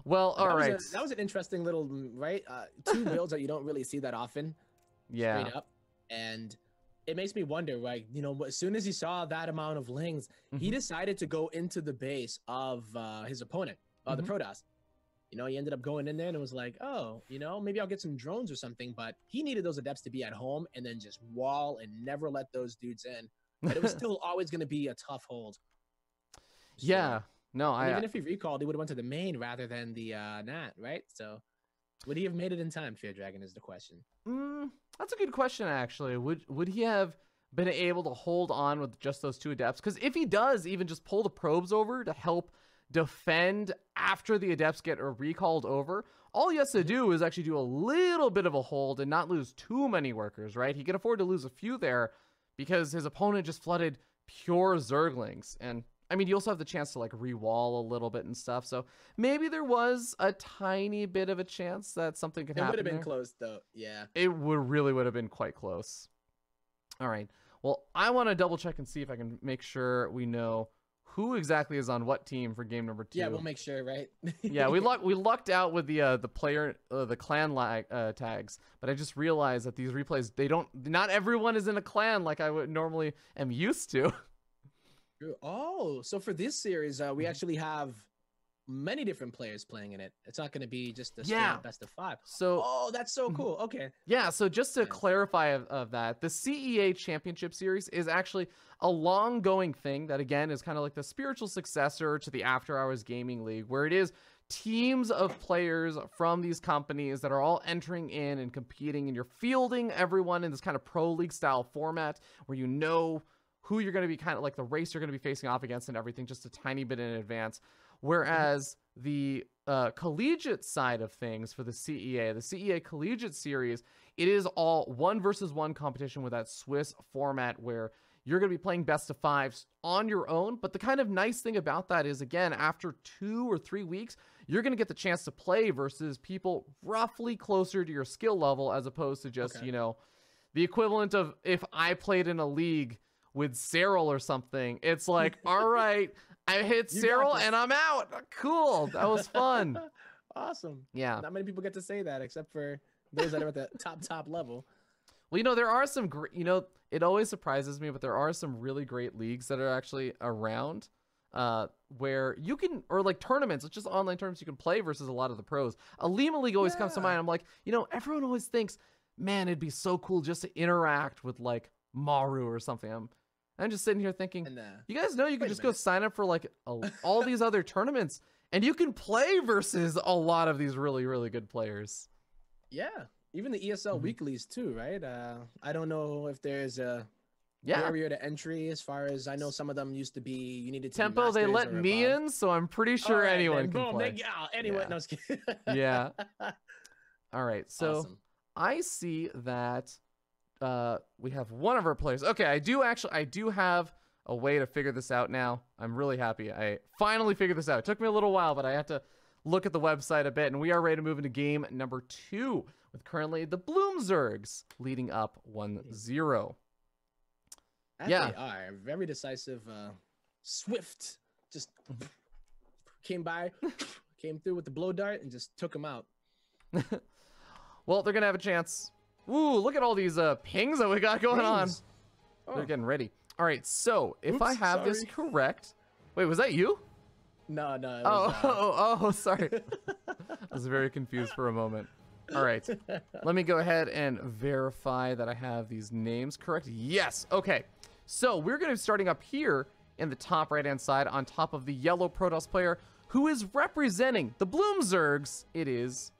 Well, all right. That was an interesting little right. Two builds that you don't really see that often. Yeah. Straight up, and it makes me wonder, like, as soon as he saw that amount of lings, he decided to go into the base of his opponent, the Protoss. He ended up going in there and it was like, oh, maybe I'll get some drones or something. But he needed those adepts to be at home and then just wall and never let those dudes in. But it was still always going to be a tough hold. So, yeah. No, even if he recalled, he would have went to the main rather than the Nat, right? So would he have made it in time, Fear Dragon, is the question. That's a good question, actually. Would he have been able to hold on with just those two adepts? Because if he does even just pull the probes over to help defend after the adepts get recalled over, all he has to do is actually do a little bit of a hold and not lose too many workers, right? He can afford to lose a few there because his opponent just flooded pure Zerglings. And I mean, you also have the chance to like re-wall a little bit and stuff. So maybe there was a tiny bit of a chance that something could happen. It would have been there. close though. Yeah. It really would have been quite close. All right. Well, I want to double check and see if I can make sure we know who exactly is on what team for game number 2. Yeah, we'll make sure, right? Yeah, we lucked out with the clan tags, but I just realized that these replays, not everyone is in a clan like I would normally am used to. Oh, so for this series, we actually have many different players playing in it. It's not going to be just a straight up best of 5. So, that's so cool. Okay. Yeah. So just to clarify of that, the CEA Championship Series is actually a long-going thing that, again, is kind of like the spiritual successor to the After Hours Gaming League, where it is teams of players from these companies that are all entering in and competing, and you're fielding everyone in this kind of pro league style format where you know who you're going to be, kind of like the race you're going to be facing off against and everything just a tiny bit in advance. Whereas the collegiate side of things for the CEA Collegiate Series, it is all 1-versus-1 competition with that Swiss format where you're going to be playing best of 5s on your own. But the kind of nice thing about that is, again, after 2 or 3 weeks, you're going to get the chance to play versus people roughly closer to your skill level, as opposed to just, the equivalent of if I played in a league with Cyril or something. It's like, all right, I hit Cyril and I'm out. Cool. That was fun. Awesome. Yeah. Not many people get to say that except for those that are at the top level. Well, there are some great, it always surprises me, but there are some really great leagues that are actually around where you can, or like tournaments, it's just online tournaments you can play versus a lot of the pros. A Lima League always comes to mind. I'm like, everyone always thinks, man, it'd be so cool just to interact with like Maru or something. I'm just sitting here thinking, you guys know you can just go sign up for like all these other tournaments and you can play versus a lot of these really, really good players. Yeah. Even the ESL weeklies too, right? I don't know if there's a barrier to entry as far as I know. Some of them used to be, you needed to Tempo, they let me in, so I'm pretty sure anyone can play. Anyone knows. Yeah. All right. So I see that we have one of our players. Okay, I do have a way to figure this out now. I'm really happy. I finally figured this out. It took me a little while, but I had to look at the website a bit, and we are ready to move into game number 2 with currently the Bloomzergs leading up 1-0. They are very decisive, swift. Just came through with the blow dart and just took him out. Well, they're gonna have a chance. Ooh, look at all these pings that we got going on. Oh. They're getting ready. All right, so if I have this correct, wait, was that you? No. Sorry. I was very confused for a moment. All right, let me go ahead and verify that I have these names correct. Yes. Okay. So we're going to be starting up here in the top right-hand side on top of the yellow Protoss player who is representing the Bloomzergs. It is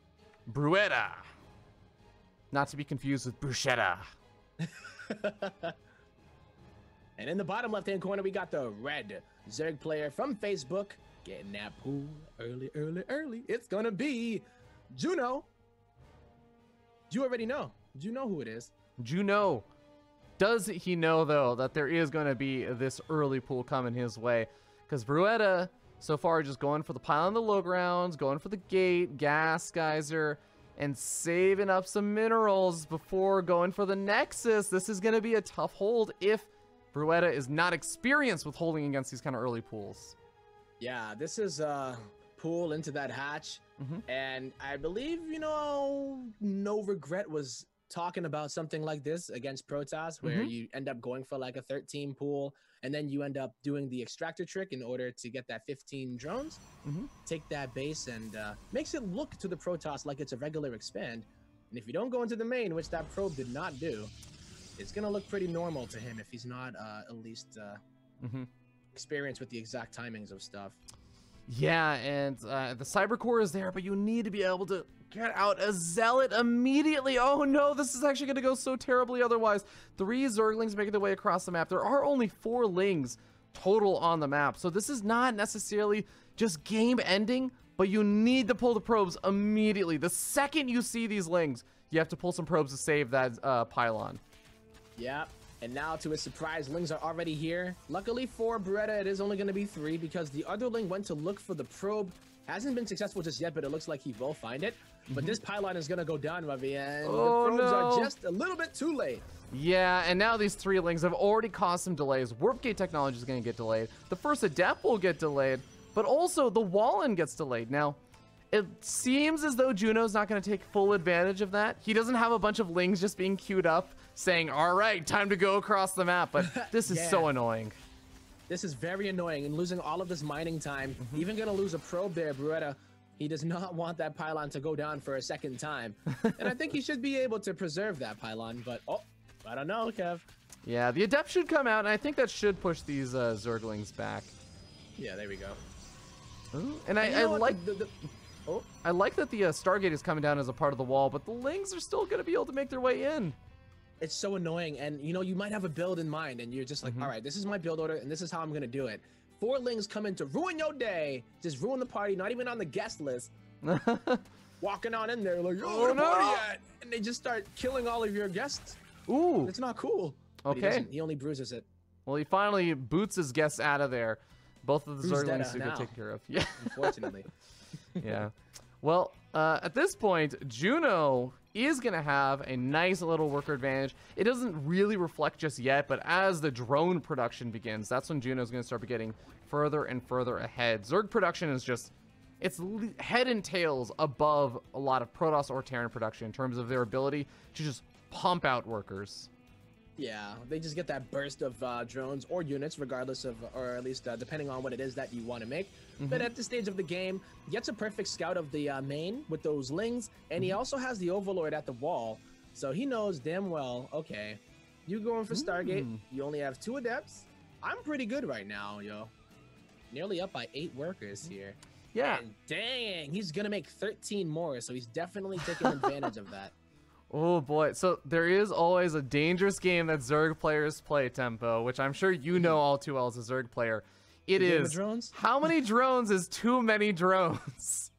Bruetta. Not to be confused with Bruschetta. And in the bottom left-hand corner, we got the red Zerg player from Facebook getting that pool early. It's going to be Juno. You already know. You know who it is. Juno. Does he know, though, that there is going to be this early pool coming his way? Because Bruetta, so far, just going for the pile on the low grounds, going for the gate, gas geyser, and saving up some minerals before going for the Nexus. This is going to be a tough hold if Bruetta is not experienced with holding against these kind of early pools. Yeah, this is a pool into that hatch. And I believe, No Regret was talking about something like this against Protoss, where you end up going for like a 13 pool, and then you end up doing the extractor trick in order to get that 15 drones, take that base, and makes it look to the Protoss like it's a regular expand. And if you don't go into the main, which that probe did not do, it's gonna look pretty normal to him if he's not at least experienced with the exact timings of stuff. Yeah, and the Cyber Core is there, but you need to be able to get out a Zealot immediately. Oh no, this is actually going to go so terribly otherwise. 3 Zerglings making their way across the map. There are only 4 Lings total on the map, so this is not necessarily just game ending, but you need to pull the probes immediately. The second you see these Lings, you have to pull some probes to save that pylon. Yeah. And now, to his surprise, Lings are already here. Luckily for Beretta, it is only going to be 3 because the other Ling went to look for the probe. Hasn't been successful just yet, but it looks like he will find it. But this pylon is going to go down, Ravi, and the probes are just a little bit too late. Yeah, and now these 3 Lings have already caused some delays. Warp Gate technology is going to get delayed. The first Adept will get delayed, but also the Wallen gets delayed. Now, it seems as though Juno's not going to take full advantage of that. He doesn't have a bunch of Lings just being queued up saying, all right, time to go across the map. But this is so annoying. This is very annoying, and losing all of this mining time. Even going to lose a probe there, Beretta. He does not want that pylon to go down for a second time. And I think he should be able to preserve that pylon, but I don't know, Kev. Yeah, the Adept should come out, and I think that should push these Zerglings back. Yeah, there we go. Ooh, and I like... I like that the Stargate is coming down as a part of the wall, but the Lings are still going to be able to make their way in. It's so annoying, and you might have a build in mind, and you're just like, all right, this is my build order, and this is how I'm going to do it. 4 Lings come in to ruin your day, just ruin the party, not even on the guest list. Walking on in there like, oh, where the party at? And they just start killing all of your guests. Ooh. It's not cool. Okay. He only bruises it. Well, he finally boots his guests out of there. Both of the Zerglings to get taken care of. Yeah. Unfortunately. Yeah. Well, at this point, Juno is going to have a nice little worker advantage. It doesn't really reflect just yet, but as the drone production begins, that's when Juno's going to start getting further and further ahead. Zerg production is just, it's head and tails above a lot of Protoss or Terran production in terms of their ability to just pump out workers. Yeah, they just get that burst of drones or units, regardless of, or at least depending on what it is that you want to make. But at this stage of the game, gets a perfect scout of the main with those Lings, and he also has the Overlord at the wall. So he knows damn well, okay, you going for Stargate, you only have 2 Adepts. I'm pretty good right now, yo. Nearly up by 8 workers here. Yeah. And dang, he's going to make 13 more, so he's definitely taking advantage of that. Oh boy, so there is always a dangerous game that Zerg players play, Tempo, which I'm sure you know all too well as a Zerg player. It is, drones? How many drones is too many drones?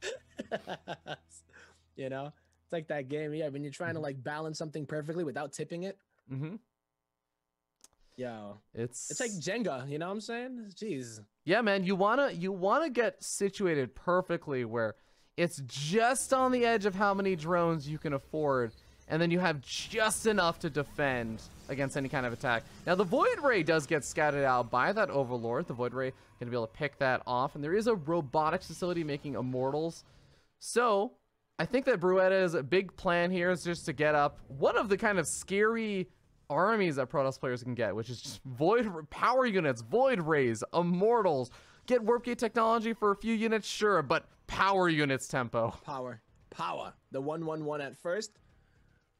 It's like that game, yeah, when you're trying to like balance something perfectly without tipping it. Yo, it's like Jenga, you know what I'm saying? Jeez. Yeah, man, you wanna get situated perfectly where it's just on the edge of how many drones you can afford, and then you have just enough to defend against any kind of attack. Now, the Void Ray does get scouted out by that Overlord. The Void Ray going to be able to pick that off, and there is a robotics facility making Immortals. So, I think that Bruetta's big plan here is just to get up one of the kind of scary armies that Protoss players can get, which is just power units, Void Rays, Immortals. Get Warp Gate technology for a few units, sure, but power units, Tempo. Power. The 111 at first.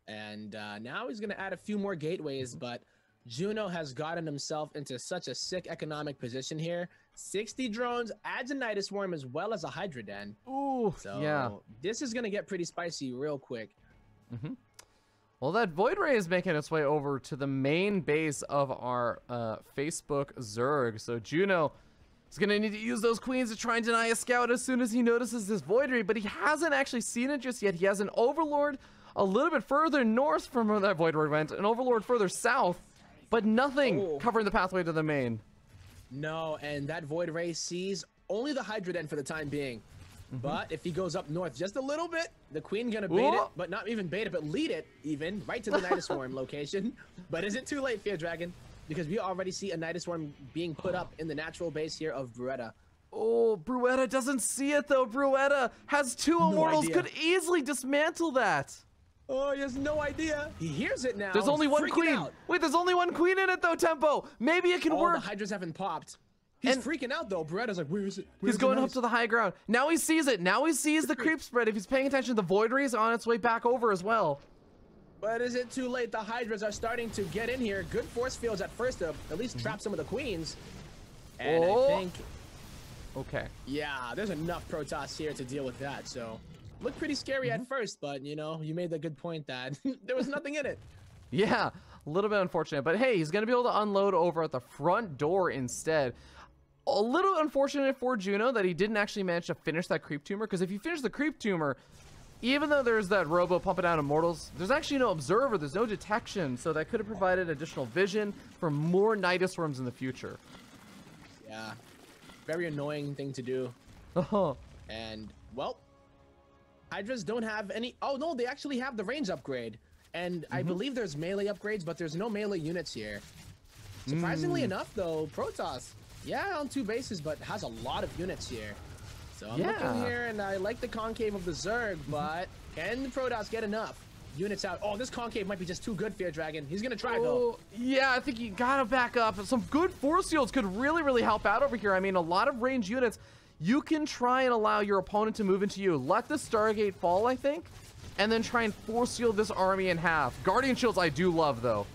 And now he's going to add a few more gateways, but Juno has gotten himself into such a sick economic position here. 60 drones, adds a Nidus Swarm as well as a Hydra Den. Ooh, so yeah. This is going to get pretty spicy real quick. Well, that Void Ray is making its way over to the main base of our Facebook Zerg. So Juno He's going to need to use those queens to try and deny a scout as soon as he notices this Void Ray, but he hasn't actually seen it just yet. He has an Overlord a little bit further north from where that Void Ray went, an Overlord further south, but nothing covering the pathway to the main. No, and that Void Ray sees only the Hydra Den for the time being. But if he goes up north just a little bit, the Queen gonna bait it, but not even bait it, but lead it even right to the Nidus Swarm location. But is it too late, Fear Dragon? Because we already see a Nidus Swarm being put up in the natural base here of Bruetta. Oh, Bruetta doesn't see it though. Bruetta has two Immortals, could easily dismantle that. Oh, he has no idea. He hears it now. There's only one queen. Wait, there's only one queen in it though, Tempo. Maybe it can work. The Hydras haven't popped. He's freaking out though. Beretta's like, where is it? He's going up to the high ground. Now he sees it. Now he sees the creep spread. If he's paying attention, the Void Ray is on its way back over as well. But is it too late? The Hydras are starting to get in here. Good force fields at first to at least trap some of the queens. And I think... Okay. Yeah, there's enough Protoss here to deal with that. So, looked pretty scary at first, but, you know, you made the good point that there was nothing in it. Yeah, a little bit unfortunate. But hey, he's going to be able to unload over at the front door instead. A little unfortunate for Juno that he didn't actually manage to finish that Creep Tumor, because if you finish the Creep Tumor, even though there's that Robo pumping out Immortals, there's actually no Observer, there's no detection, so that could have provided additional vision for more Nidus Swarms in the future. Yeah, very annoying thing to do. And, well, Hydras don't have any... Oh, no, they actually have the range upgrade. And I believe there's melee upgrades, but there's no melee units here. Surprisingly enough, though, Protoss, yeah, on 2 bases, but has a lot of units here. So I'm looking here, and I like the Concave of the Zerg, but can the Protoss get enough units out? Oh, this Concave might be just too good, Fear Dragon. He's going to try, though. Yeah, I think you got to back up. Some good Force Fields could really, really help out over here. I mean, a lot of range units. You can try and allow your opponent to move into you. Let the Stargate fall, I think, and then try and Force Field this army in half. Guardian Shields I do love, though.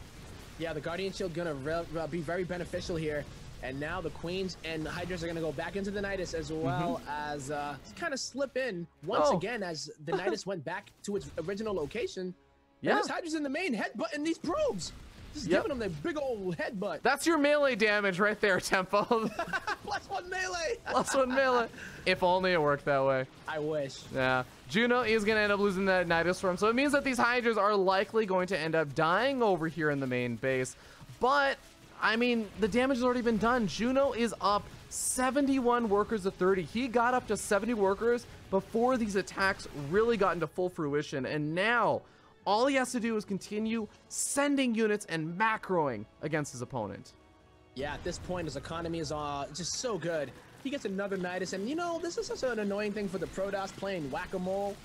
Yeah, the Guardian Shield going to be very beneficial here. And now the Queens and the Hydras are going to go back into the Nidus as well as kind of slip in once again as the Nidus went back to its original location. Yeah. And this Hydra's in the main headbutting these probes. Just giving them the big old headbutt. That's your melee damage right there, Tempo. +1 melee. +1 melee. If only it worked that way. I wish. Yeah. Juno is going to end up losing that Nidus Swarm. So it means that these Hydras are likely going to end up dying over here in the main base. But... I mean, the damage has already been done. Juno is up 71 workers to 30. He got up to 70 workers before these attacks really got into full fruition. And now, all he has to do is continue sending units and macroing against his opponent. Yeah, at this point, his economy is just so good. He gets another Nidus, and you know, this is such an annoying thing for the Protoss playing whack-a-mole.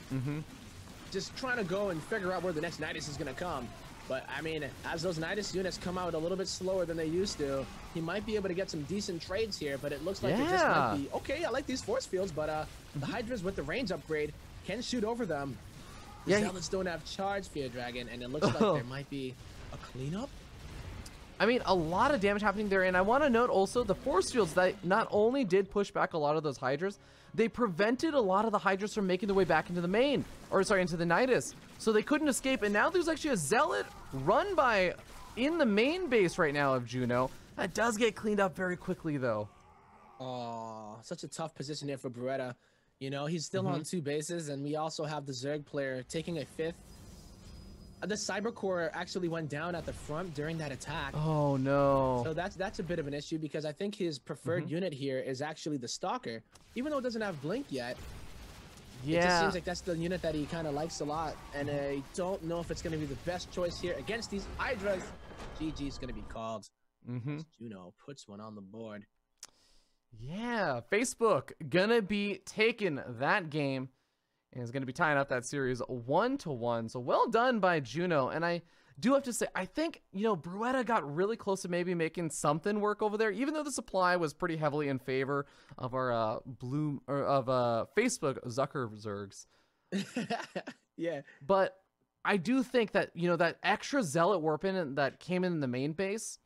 Just trying to go and figure out where the next Nidus is going to come. But, I mean, as those Nidus units come out a little bit slower than they used to, he might be able to get some decent trades here, but it looks like it just might be... Okay, I like these force fields, but the Hydras with the range upgrade can shoot over them. The Zealots don't have charge, Fear Dragon, and it looks like there might be a cleanup. I mean, a lot of damage happening there, and I want to note also the force fields that not only did push back a lot of those Hydras, they prevented a lot of the Hydras from making their way back into the main, or sorry, into the Nidus. So they couldn't escape, and now there's actually a Zealot run by in the main base right now of Juno. That does get cleaned up very quickly, though. Oh, such a tough position here for Bruetta. You know, he's still on 2 bases, and we also have the Zerg player taking a 5th. The Cyber Core actually went down at the front during that attack. Oh, no. So that's a bit of an issue, because I think his preferred unit here is actually the Stalker. Even though it doesn't have Blink yet, it just seems like that's the unit that he kind of likes a lot. And I don't know if it's going to be the best choice here against these Hydras. GG is going to be called. Juno puts one on the board. Yeah, Facebook gonna be taking that game and is gonna be tying up that series 1-1. So well done by Juno. And I do have to say, I think, you know, Bruetta got really close to maybe making something work over there, even though the supply was pretty heavily in favor of our Facebook Zucker Zergs. Yeah. But I do think that, you know, that extra Zealot Warpin that came in the main base,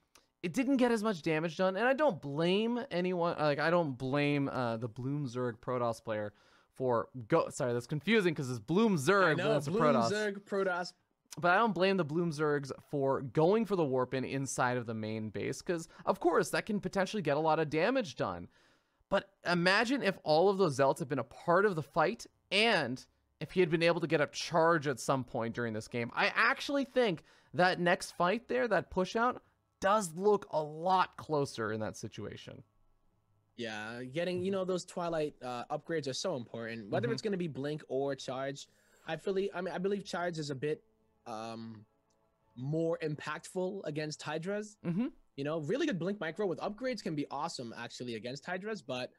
it didn't get as much damage done, and I don't blame anyone. Like, I don't blame the Bloom Zerg Protoss player for Sorry, that's confusing because it's Bloom Zerg, but that's a Protoss. Zerg Protoss. But I don't blame the Bloom Zergs for going for the Warpin inside of the main base, because of course that can potentially get a lot of damage done. But imagine if all of those zealots had been a part of the fight, and if he had been able to get a charge at some point during this game. I actually think that next fight there, that push out, does look a lot closer in that situation. Yeah, getting, you know, those Twilight upgrades are so important. Whether it's going to be Blink or Charge, I believe Charge is a bit more impactful against Hydras. You know, really good Blink Micro with upgrades can be awesome actually against Hydras, but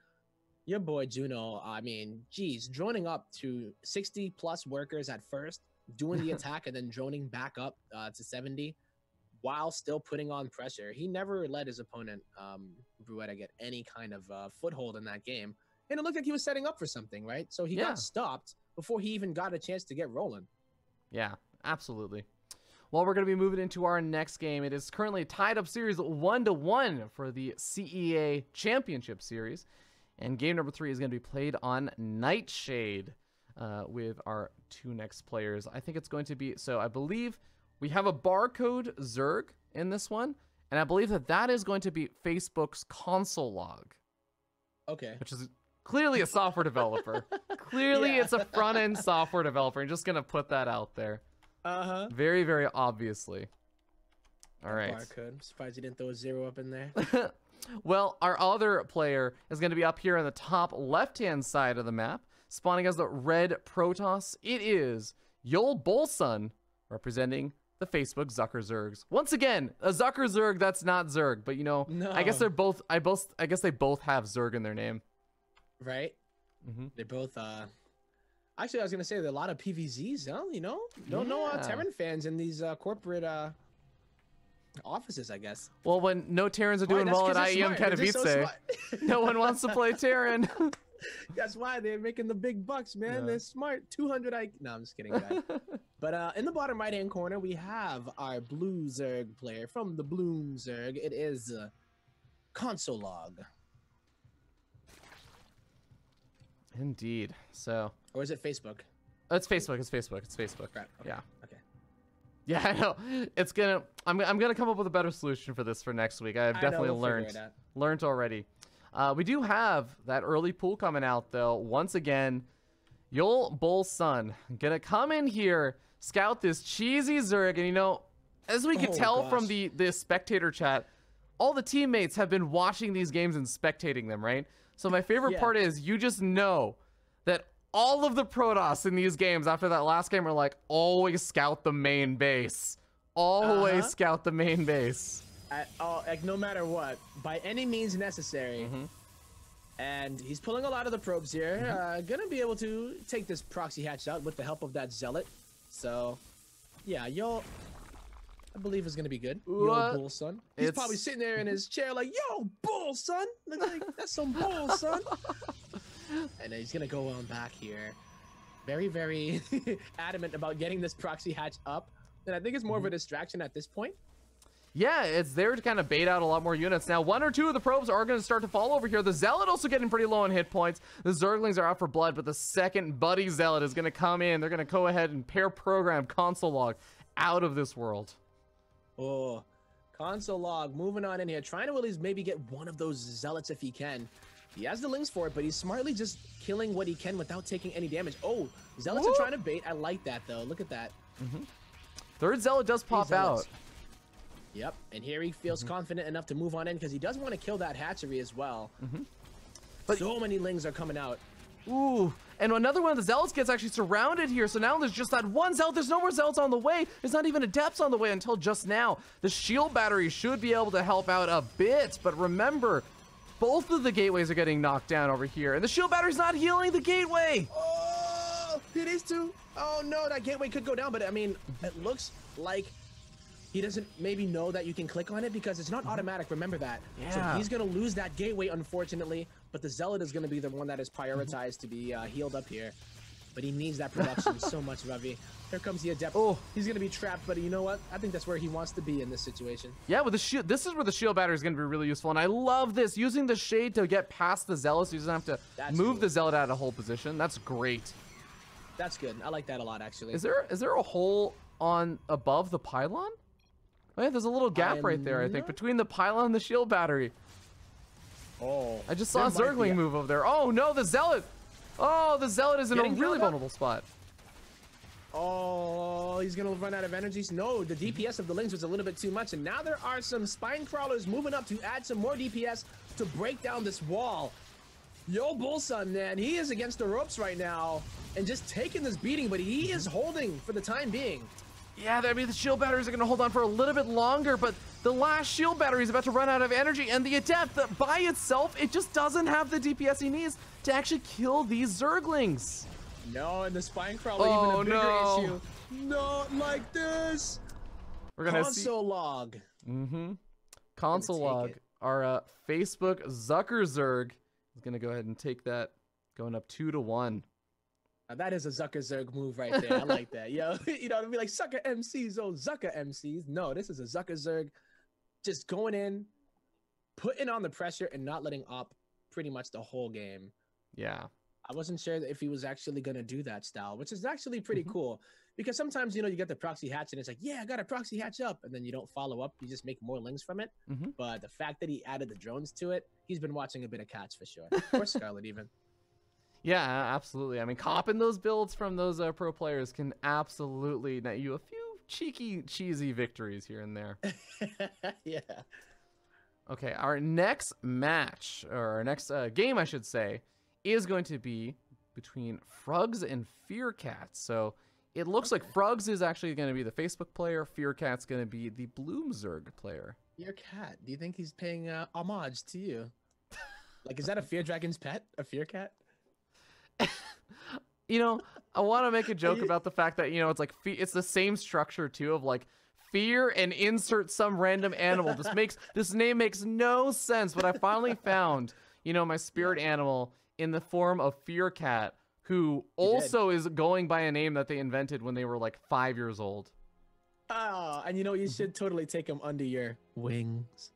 your boy Juno, I mean, geez, droning up to 60 plus workers at first, doing the attack and then droning back up to 70 while still putting on pressure. He never let his opponent, Bruetta, get any kind of foothold in that game. And it looked like he was setting up for something, right? So he got stopped before he even got a chance to get rolling. Yeah, absolutely. Well, we're going to be moving into our next game. It is currently tied up series 1-1 for the CEA Championship Series. And game number 3 is going to be played on Nightshade with our 2 next players. I think it's going to be, so I believe we have a barcode Zerg in this one. And I believe that is going to be Facebook's console log. Okay. Which is clearly a software developer. Clearly it's a front-end software developer. I'm just going to put that out there. Very, very obviously. All right. Barcode. I'm surprised you didn't throw a 0 up in there. Well, our other player is going to be up here on the top left-hand side of the map, spawning as the red Protoss. It is Yol Bolsun, representing the Facebook Zucker Zergs. Once again, a Zucker Zerg that's not Zerg, but you know, I guess they're both. I guess they both have Zerg in their name. Right. They both. Actually, I was gonna say there are a lot of PVZs, huh? You know, no Terran fans in these corporate offices, I guess. Well, when no Terrans are doing well at IEM Katowice, so no one wants to play Terran. That's why they're making the big bucks, man. Yeah. They're smart. 200 IQ. No, I'm just kidding, guys. But in the bottom right-hand corner, we have our Blue Zerg player from the Bloom Zerg. It is Console Log. Indeed. So. Or is it Facebook? It's Facebook. It's Facebook. It's Facebook. Right. Okay. Yeah. Okay. Yeah, I know. It's gonna. I'm gonna come up with a better solution for this for next week. I've definitely learned already. We do have that early pool coming out though. Once again, Yol Bolsun gonna come in here, scout this cheesy Zerg, and you know, as we can tell from the spectator chat, all the teammates have been watching these games and spectating them, right? So my favorite part is you just know that all of the Protoss in these games after that last game are like, always scout the main base. Always scout the main base. Like no matter what, by any means necessary. And he's pulling a lot of the probes here. Gonna be able to take this proxy hatch out with the help of that zealot. So, yeah, I believe is gonna be good. Yo, Bull, son. He's probably sitting there in his chair like, yo, Bull, son. Like, that's some Bull, son. And then he's gonna go on back here. Very, very adamant about getting this proxy hatch up. And I think it's more of a distraction at this point. Yeah, it's there to kind of bait out a lot more units. Now, 1 or 2 of the probes are going to start to fall over here. The Zealot also getting pretty low on hit points. The Zerglings are out for blood, but the second Buddy Zealot is going to come in. They're going to go ahead and pair program Console Log out of this world. Oh, Console Log moving on in here, trying to at least maybe get one of those Zealots if he can. He has the links for it, but he's smartly just killing what he can without taking any damage. Oh, Zealots are trying to bait. I like that, though. Look at that. Third Zealot does pop out. Yep, and here he feels confident enough to move on in because he does want to kill that hatchery as well. But so many lings are coming out. Ooh, and another one of the Zealots gets actually surrounded here. So now there's just that one Zealot. There's no more Zealots on the way. There's not even Adepts on the way until just now. The shield battery should be able to help out a bit, but remember, both of the gateways are getting knocked down over here, and the shield battery's not healing the gateway. Oh, it is too. Oh no, that gateway could go down, but I mean, it looks like he doesn't maybe know that you can click on it because it's not automatic. Remember that. Yeah. So he's going to lose that gateway, unfortunately, but the Zealot is going to be the one that is prioritized to be healed up here. But he needs that production so much, Ravi. Here comes the Adept. Oh, he's going to be trapped, but you know what? I think that's where he wants to be in this situation. Yeah, with the shield, this is where the shield battery is going to be really useful, and I love this. Using the shade to get past the Zealot, so he doesn't have to move the Zealot out of hold position. That's great. That's good. I like that a lot, actually. Is there a hole on above the pylon? Oh yeah, there's a little gap right there, I think, between the pylon and the shield battery. Oh, I just saw a there might be Zergling move over there. Oh no, the Zealot! Oh, the Zealot is in a Getting really held up? vulnerable spot. Oh, he's gonna run out of energies. No, the DPS of the Lings was a little bit too much, and now there are some spine crawlers moving up to add some more DPS to break down this wall. Yo, Bullsun, man, he is against the ropes right now and just taking this beating, but he is holding for the time being. Yeah, I mean, the shield batteries are going to hold on for a little bit longer, but the last shield battery is about to run out of energy, and the Adept, by itself, it just doesn't have the DPS he needs to actually kill these Zerglings. No, and the spine crawler even a bigger issue. Not like this. We're going to Console log. Console take log. it. Our Facebook Zuckerzerg is going to go ahead and take that, going up 2-1. Now, that is a Zuckerzerg move right there. I like that. Yo, you know, it'd be like Sucker MCs, oh, Zucker MCs. No, this is a Zuckerzerg just going in, putting on the pressure and not letting up pretty much the whole game. Yeah. I wasn't sure if he was actually going to do that style, which is actually pretty cool because sometimes, you know, you get the proxy hatch and it's like, yeah, I got a proxy hatch up. And then you don't follow up. You just make more lings from it. But the fact that he added the drones to it, he's been watching a bit of Cats for sure. Or Scarlet even. Yeah, absolutely. I mean, copping those builds from those pro players can absolutely net you a few cheeky, cheesy victories here and there. Yeah. Okay, our next match, or our next game, I should say, is going to be between Frugs and Fearcat. So it looks like Frugs is actually going to be the Facebook player. Fearcat's going to be the Bloomzerg player. Your cat. Do you think he's paying homage to you? Like, is that a Fear Dragon's pet? A Fearcat? You know, I want to make a joke about the fact that, you know, it's like it's the same structure too of like fear and insert some random animal. This name makes no sense, but I finally found, you know, my spirit animal in the form of Fearcat, who also is going by a name that they invented when they were like 5 years old. Oh, and you know, you should totally take him under your wings.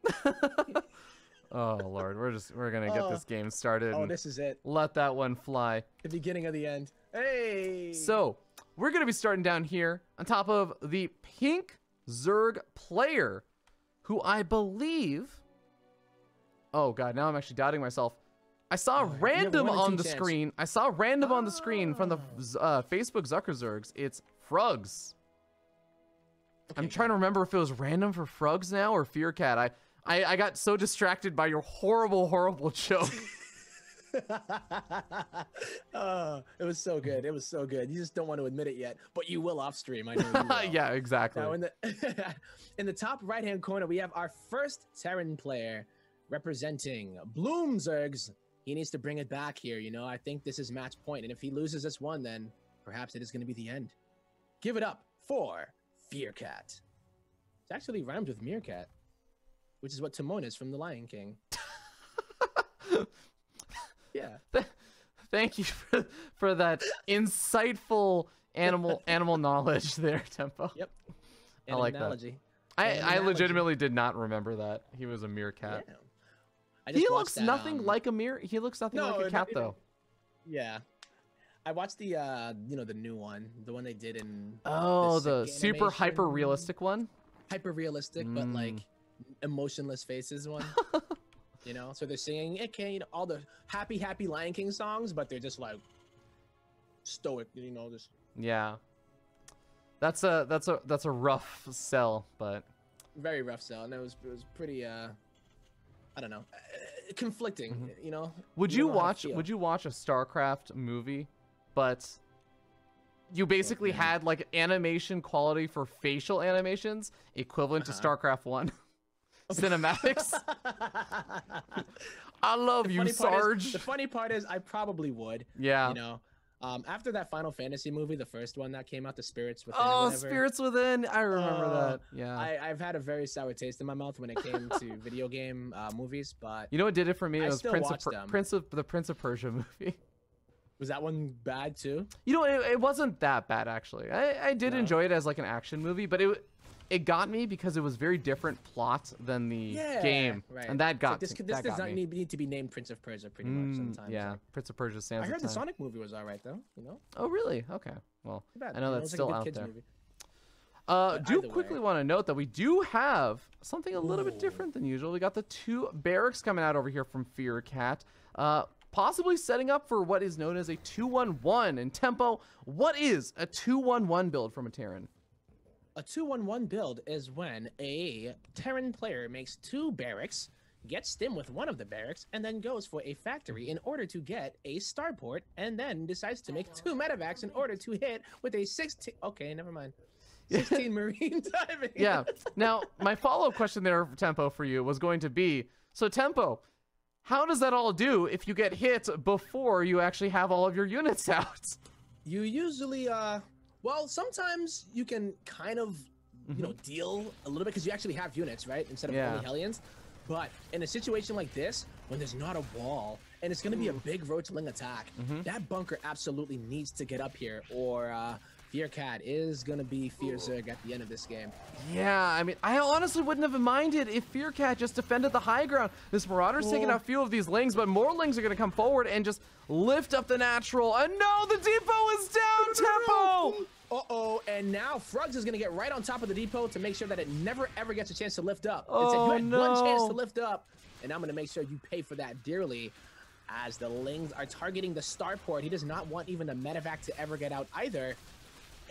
Oh Lord, we're gonna get this game started. Oh, this is it. Let that one fly. The beginning of the end. Hey. So we're gonna be starting down here on top of the pink Zerg player, who I believe. Oh God, now I'm actually doubting myself. I saw random on the screen. I saw random on the screen from the Facebook Zuckerzergs. It's Frugs. Okay, I'm trying to remember if it was random for Frugs now or Fearcat. I got so distracted by your horrible joke. It was so good. It was so good. You just don't want to admit it yet, but you will off stream. I know you will. Yeah, exactly. Now in the top right-hand corner, we have our first Terran player representing Bloomzergs. He needs to bring it back here. You know, I think this is match point, and if he loses this one, then perhaps it is going to be the end. Give it up for Fearcat. It actually rhymes with Meerkat, which is what Timon is from The Lion King. Yeah. Thank you for that insightful animal knowledge there, Tempo. Yep. I like analogy. that. I legitimately did not remember that he was a meerkat. Yeah. He looks nothing like a he looks nothing like a cat though. Yeah. I watched the you know, the new one, the one they did in the super hyper realistic one. Hyper realistic, but like emotionless faces one. You know, so they're singing okay, you know, all the happy Lion King songs, but they're just like stoic, you know, just yeah. That's a rough sell, but very rough sell, and it was pretty I don't know, conflicting, you know. Would you watch a StarCraft movie, but you basically had like animation quality for facial animations equivalent to StarCraft 1 cinematics? I love you, Sarge. The funny part is I probably would. Yeah. You know, after that Final Fantasy movie, the first one that came out, the Spirits Within. Oh, Spirits Within! I remember that. Yeah. I've had a very sour taste in my mouth when it came to video game movies, but you know what did it for me? It was Prince of Persia movie. Was that one bad too? You know, it wasn't that bad actually. I did enjoy it as like an action movie, but it got me because it was very different plot than the game, and that got this does not need to be named Prince of Persia pretty much sometimes. Yeah, Prince of Persia stands. I heard the Sonic movie was alright though. You know. Oh really? Okay. Well, I know that's still out there. But Do either quickly way. want to note that we do have something a little bit Ooh. different than usual. We got the 2 barracks coming out over here from Fear Cat. Possibly setting up for what is known as a 2-1-1. And Tempo, what is a 2-1-1 build from a Terran? A 2-1-1 build is when a Terran player makes 2 barracks, gets stim with one of the barracks, and then goes for a factory in order to get a starport, and then decides to make 2 medevacs in order to hit with a 16. Okay, never mind. 16 marine diving. Yeah. Now, my follow-up question there, Tempo, for you was going to be, so Tempo, how does that all do if you get hit before you actually have all of your units out? You usually, well, sometimes you can kind of, you know, deal a little bit because you actually have units, right? Instead of only Hellions. But in a situation like this, when there's not a wall and it's going to be a big roachling attack, that bunker absolutely needs to get up here, or Fear Cat is going to be Fear Zerg at the end of this game. Yeah, I mean, I honestly wouldn't have minded if Fear Cat just defended the high ground. This Marauder's taking out a few of these lings, but more lings are going to come forward and just lift up the natural. And no, the depot is down, Tempo! Uh-oh, and now Frugs is going to get right on top of the depot to make sure that it never, ever gets a chance to lift up. Oh, it said you had no. one chance to lift up, and I'm going to make sure you pay for that dearly as the Lings are targeting the starport. He does not want even the medevac to ever get out either.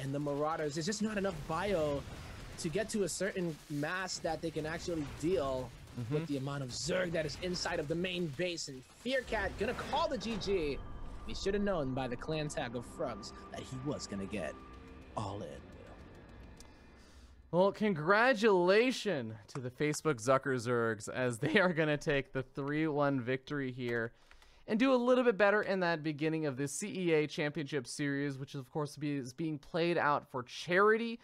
And the Marauders, there's just not enough bio to get to a certain mass that they can actually deal with the amount of Zerg that is inside of the main base. And Fear Cat going to call the GG. He should have known by the clan tag of Frugs that he was going to get all in. Well, congratulations to the Facebook Zuckerzergs as they are going to take the 3-1 victory here and do a little bit better in that beginning of the CEA Championship Series, which of course is being played out for charity.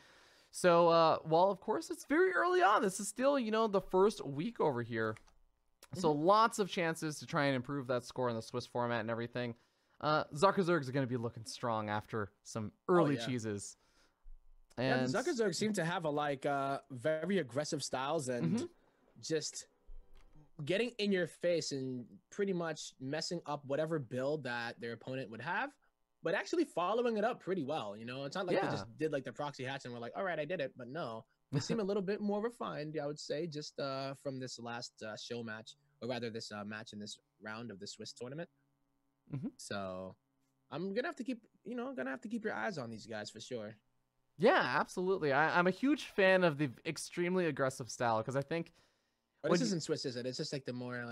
So, while of course it's very early on, this is still, you know, the first week over here. So lots of chances to try and improve that score in the Swiss format and everything. Zuckerzergs are going to be looking strong after some early cheeses. And yeah, the Zuckerzerg seem to have a very aggressive styles and just getting in your face and pretty much messing up whatever build that their opponent would have, but actually following it up pretty well. You know, it's not like they just did like the proxy hatch and were like, all right, I did it. But no, they seem a little bit more refined, I would say, just from this last show match, or rather this match in this round of the Swiss tournament. So I'm gonna have to keep, your eyes on these guys for sure. Yeah, absolutely. I'm a huge fan of the extremely aggressive style because I think. Oh, this isn't Swiss, is it? It's just like the more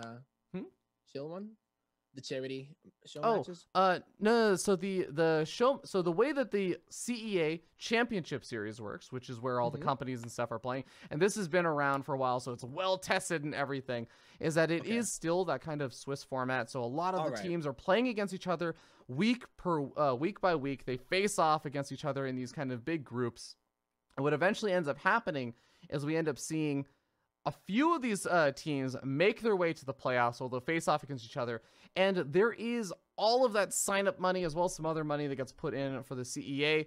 chill one, the charity show matches. No. So the show. So the way that the CEA Championship Series works, which is where all the companies and stuff are playing, and this has been around for a while, so it's well tested and everything, is that it is still that kind of Swiss format. So a lot of the teams are playing against each other week by week. They face off against each other in these kind of big groups. And what eventually ends up happening is we end up seeing a few of these teams make their way to the playoffs, so they'll face off against each other. And there is all of that sign-up money as well as some other money that gets put in for the CEA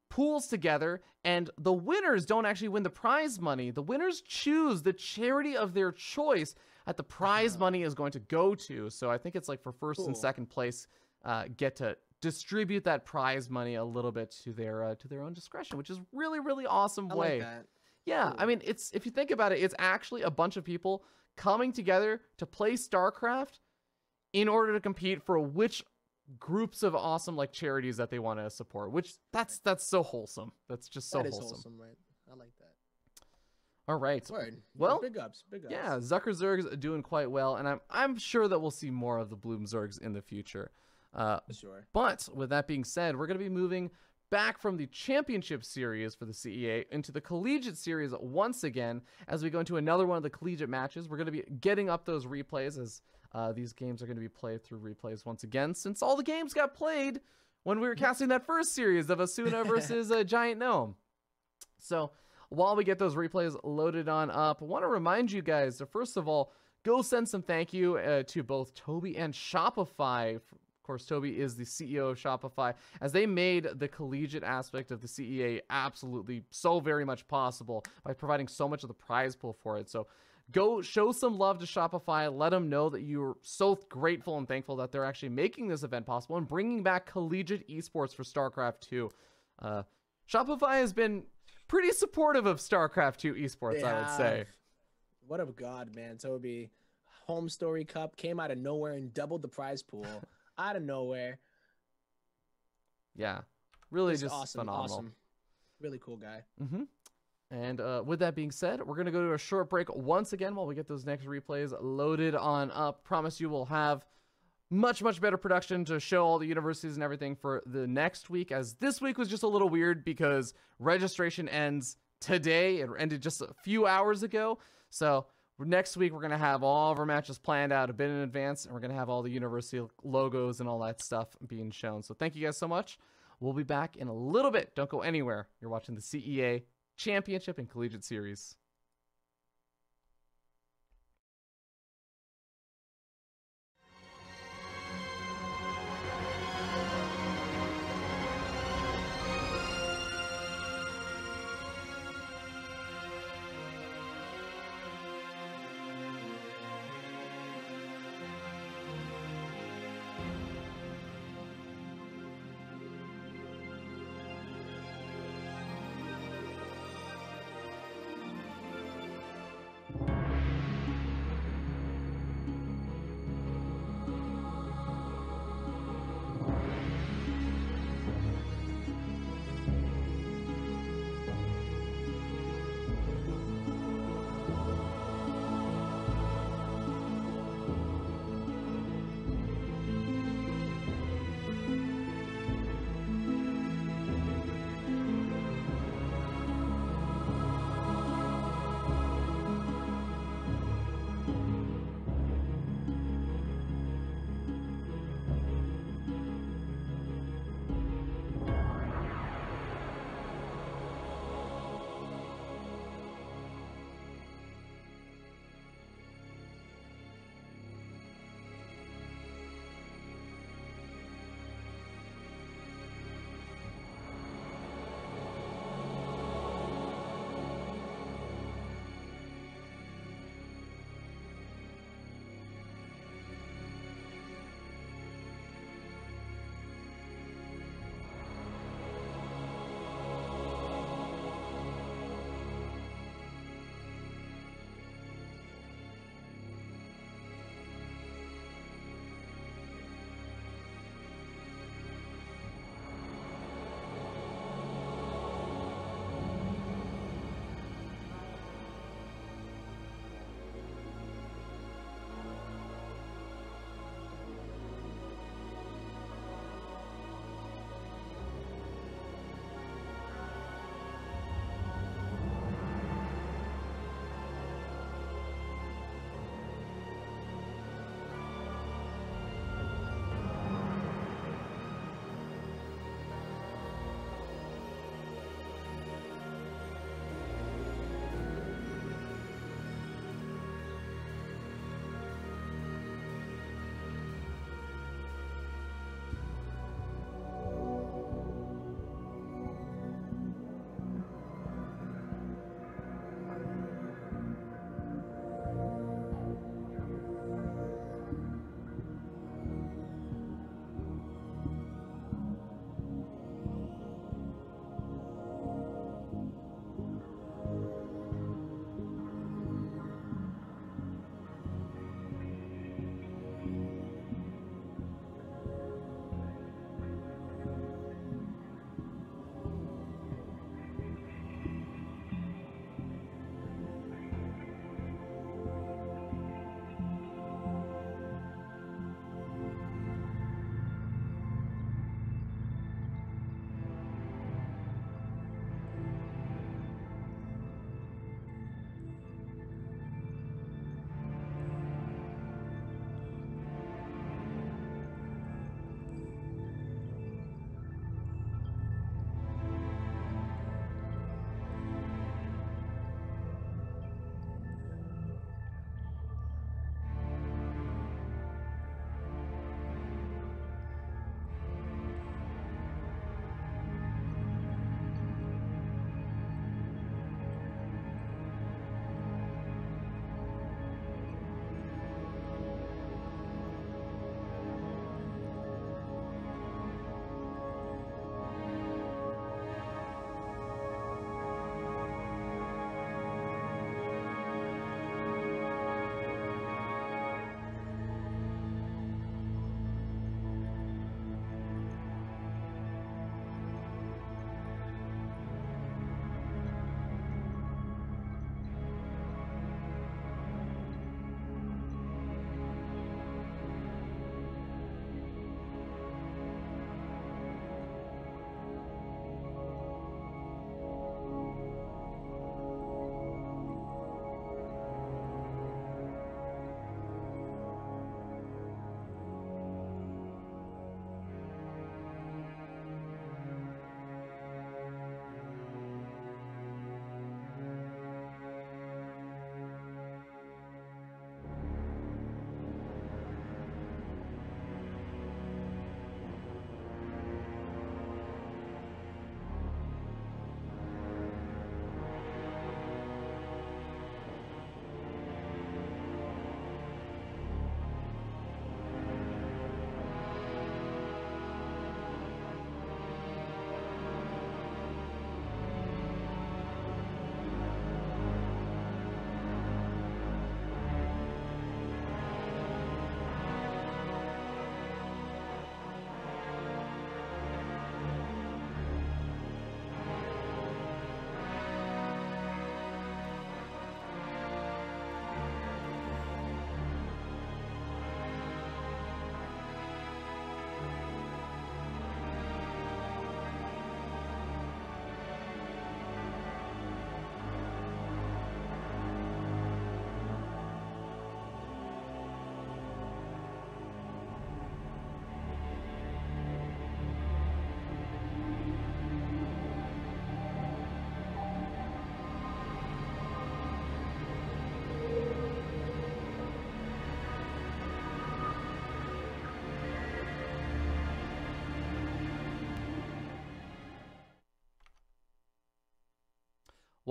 pools together, and the winners don't actually win the prize money. The winners choose the charity of their choice that the prize money is going to go to. So I think it's like for first and second place, get to distribute that prize money a little bit to their own discretion, which is really, really awesome way. Like that. Yeah, I mean, if you think about it, it's actually a bunch of people coming together to play StarCraft in order to compete for which groups of awesome charities that they want to support. Which that's so wholesome. That's just so that is wholesome. Right? I like that. All right. Word. Well, big ups. Yeah, Zuckerzergs are doing quite well, and I'm sure that we'll see more of the Bloomzergs in the future. For sure. But with that being said, we're going to be moving back from the championship series for the CEA into the collegiate series once again as we go into another one of the collegiate matches. We're going to be getting up those replays as these games are going to be played through replays once again, since all the games got played when we were casting that first series of Asuna versus Giant Gnome. So while we get those replays loaded on up, I want to remind you guys to first of all, go send some thank you to both Toby and Shopify. Of course, Toby is the CEO of Shopify, as they made the collegiate aspect of the CEA absolutely so very much possible by providing so much of the prize pool for it. So go show some love to Shopify. Let them know that you're so grateful and thankful that they're actually making this event possible and bringing back collegiate esports for StarCraft 2. Shopify has been pretty supportive of StarCraft 2 esports, I would say. What a god, man. Toby. Home Story Cup came out of nowhere and doubled the prize pool out of nowhere. Yeah, really just awesome, phenomenal. Awesome. Really cool guy. And with that being said, we're going to go to a short break once again while we get those next replays loaded on up. Promise you we'll have much better production to show all the universities and everything for the next week, as this week was just a little weird because registration ends today. It ended just a few hours ago. So next week, we're going to have all of our matches planned out a bit in advance, and we're going to have all the university logos and all that stuff being shown. So thank you guys so much. We'll be back in a little bit. Don't go anywhere. You're watching the CEA Championship and Collegiate Series.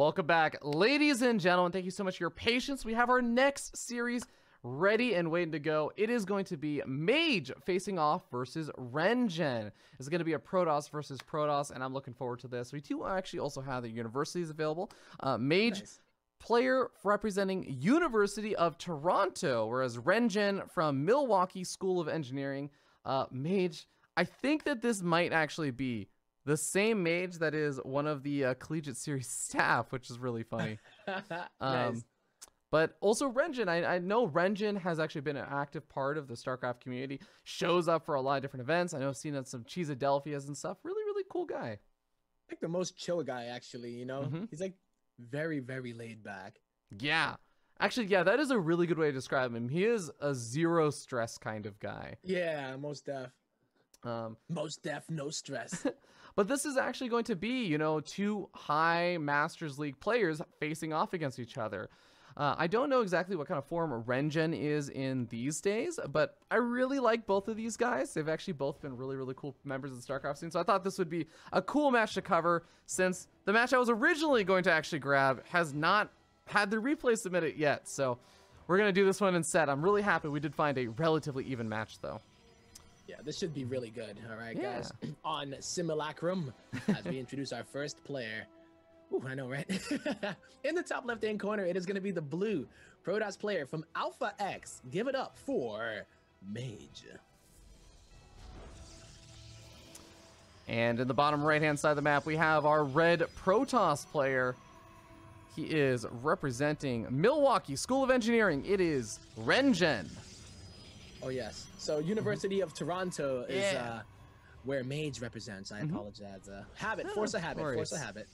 Welcome back, ladies and gentlemen. Thank you so much for your patience. We have our next series ready and waiting to go. It is going to be Mage facing off versus Rengen. It's going to be a Protoss versus Protoss, and I'm looking forward to this. We do actually also have the universities available. Mage, Nice. player representing University of Toronto, whereas Rengen from Milwaukee School of Engineering. Mage, I think that this might actually be the same Mage that is one of the Collegiate Series staff, which is really funny. Nice. But also Rengen, I know Rengen has actually been an active part of the StarCraft community, shows up for a lot of different events. I know I've seen at some Cheesadelphias and stuff. Really, really cool guy. Like the most chill guy, actually, you know? Mhm. He's like very, very laid back. Yeah. Actually, yeah, that is a really good way to describe him. He is a zero stress kind of guy. Yeah, most def. Um, Most def, no stress. But this is actually going to be, you know, two high Masters League players facing off against each other. I don't know exactly what kind of form Rengen is in these days, but I really like both of these guys. They've actually both been really, really cool members of the StarCraft scene. So I thought this would be a cool match to cover, since the match I was originally going to actually grab has not had the replay submitted yet. So we're going to do this one instead. I'm really happy we did find a relatively even match, though. Yeah, this should be really good. All right, Yeah. guys. On Simulacrum, as we introduce our first player. Ooh, I know, right? In the top left-hand corner, it is going to be the blue Protoss player from Alpha X. Give it up for Mage. And in the bottom right-hand side of the map, we have our red Protoss player. He is representing Milwaukee School of Engineering. It is Rengen. Oh, yes. So University of Toronto is Yeah. where Mage represents. I apologize. Habit, force a habit, worries. force a habit.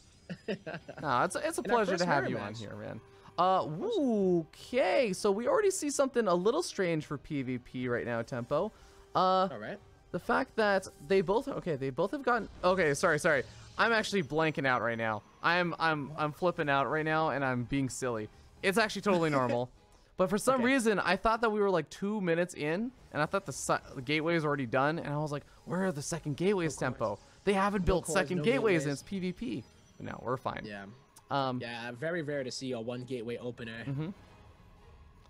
No, it's a In our pleasure first to have mirror you on match. here, man. Okay, so we already see something a little strange for PvP right now, Tempo. All right. The fact that they both have gotten. Okay, sorry. I'm actually blanking out right now. I'm flipping out right now, and I'm being silly. It's actually totally normal. But for some Okay. reason, I thought that we were like 2 minutes in, and I thought the gateway was already done, and I was like, where are the second gateways, Tempo? They haven't built cores, second no gateways, and gateways. it's PvP. But no, we're fine. Yeah. Um, Yeah, very rare to see a one gateway opener Mhm.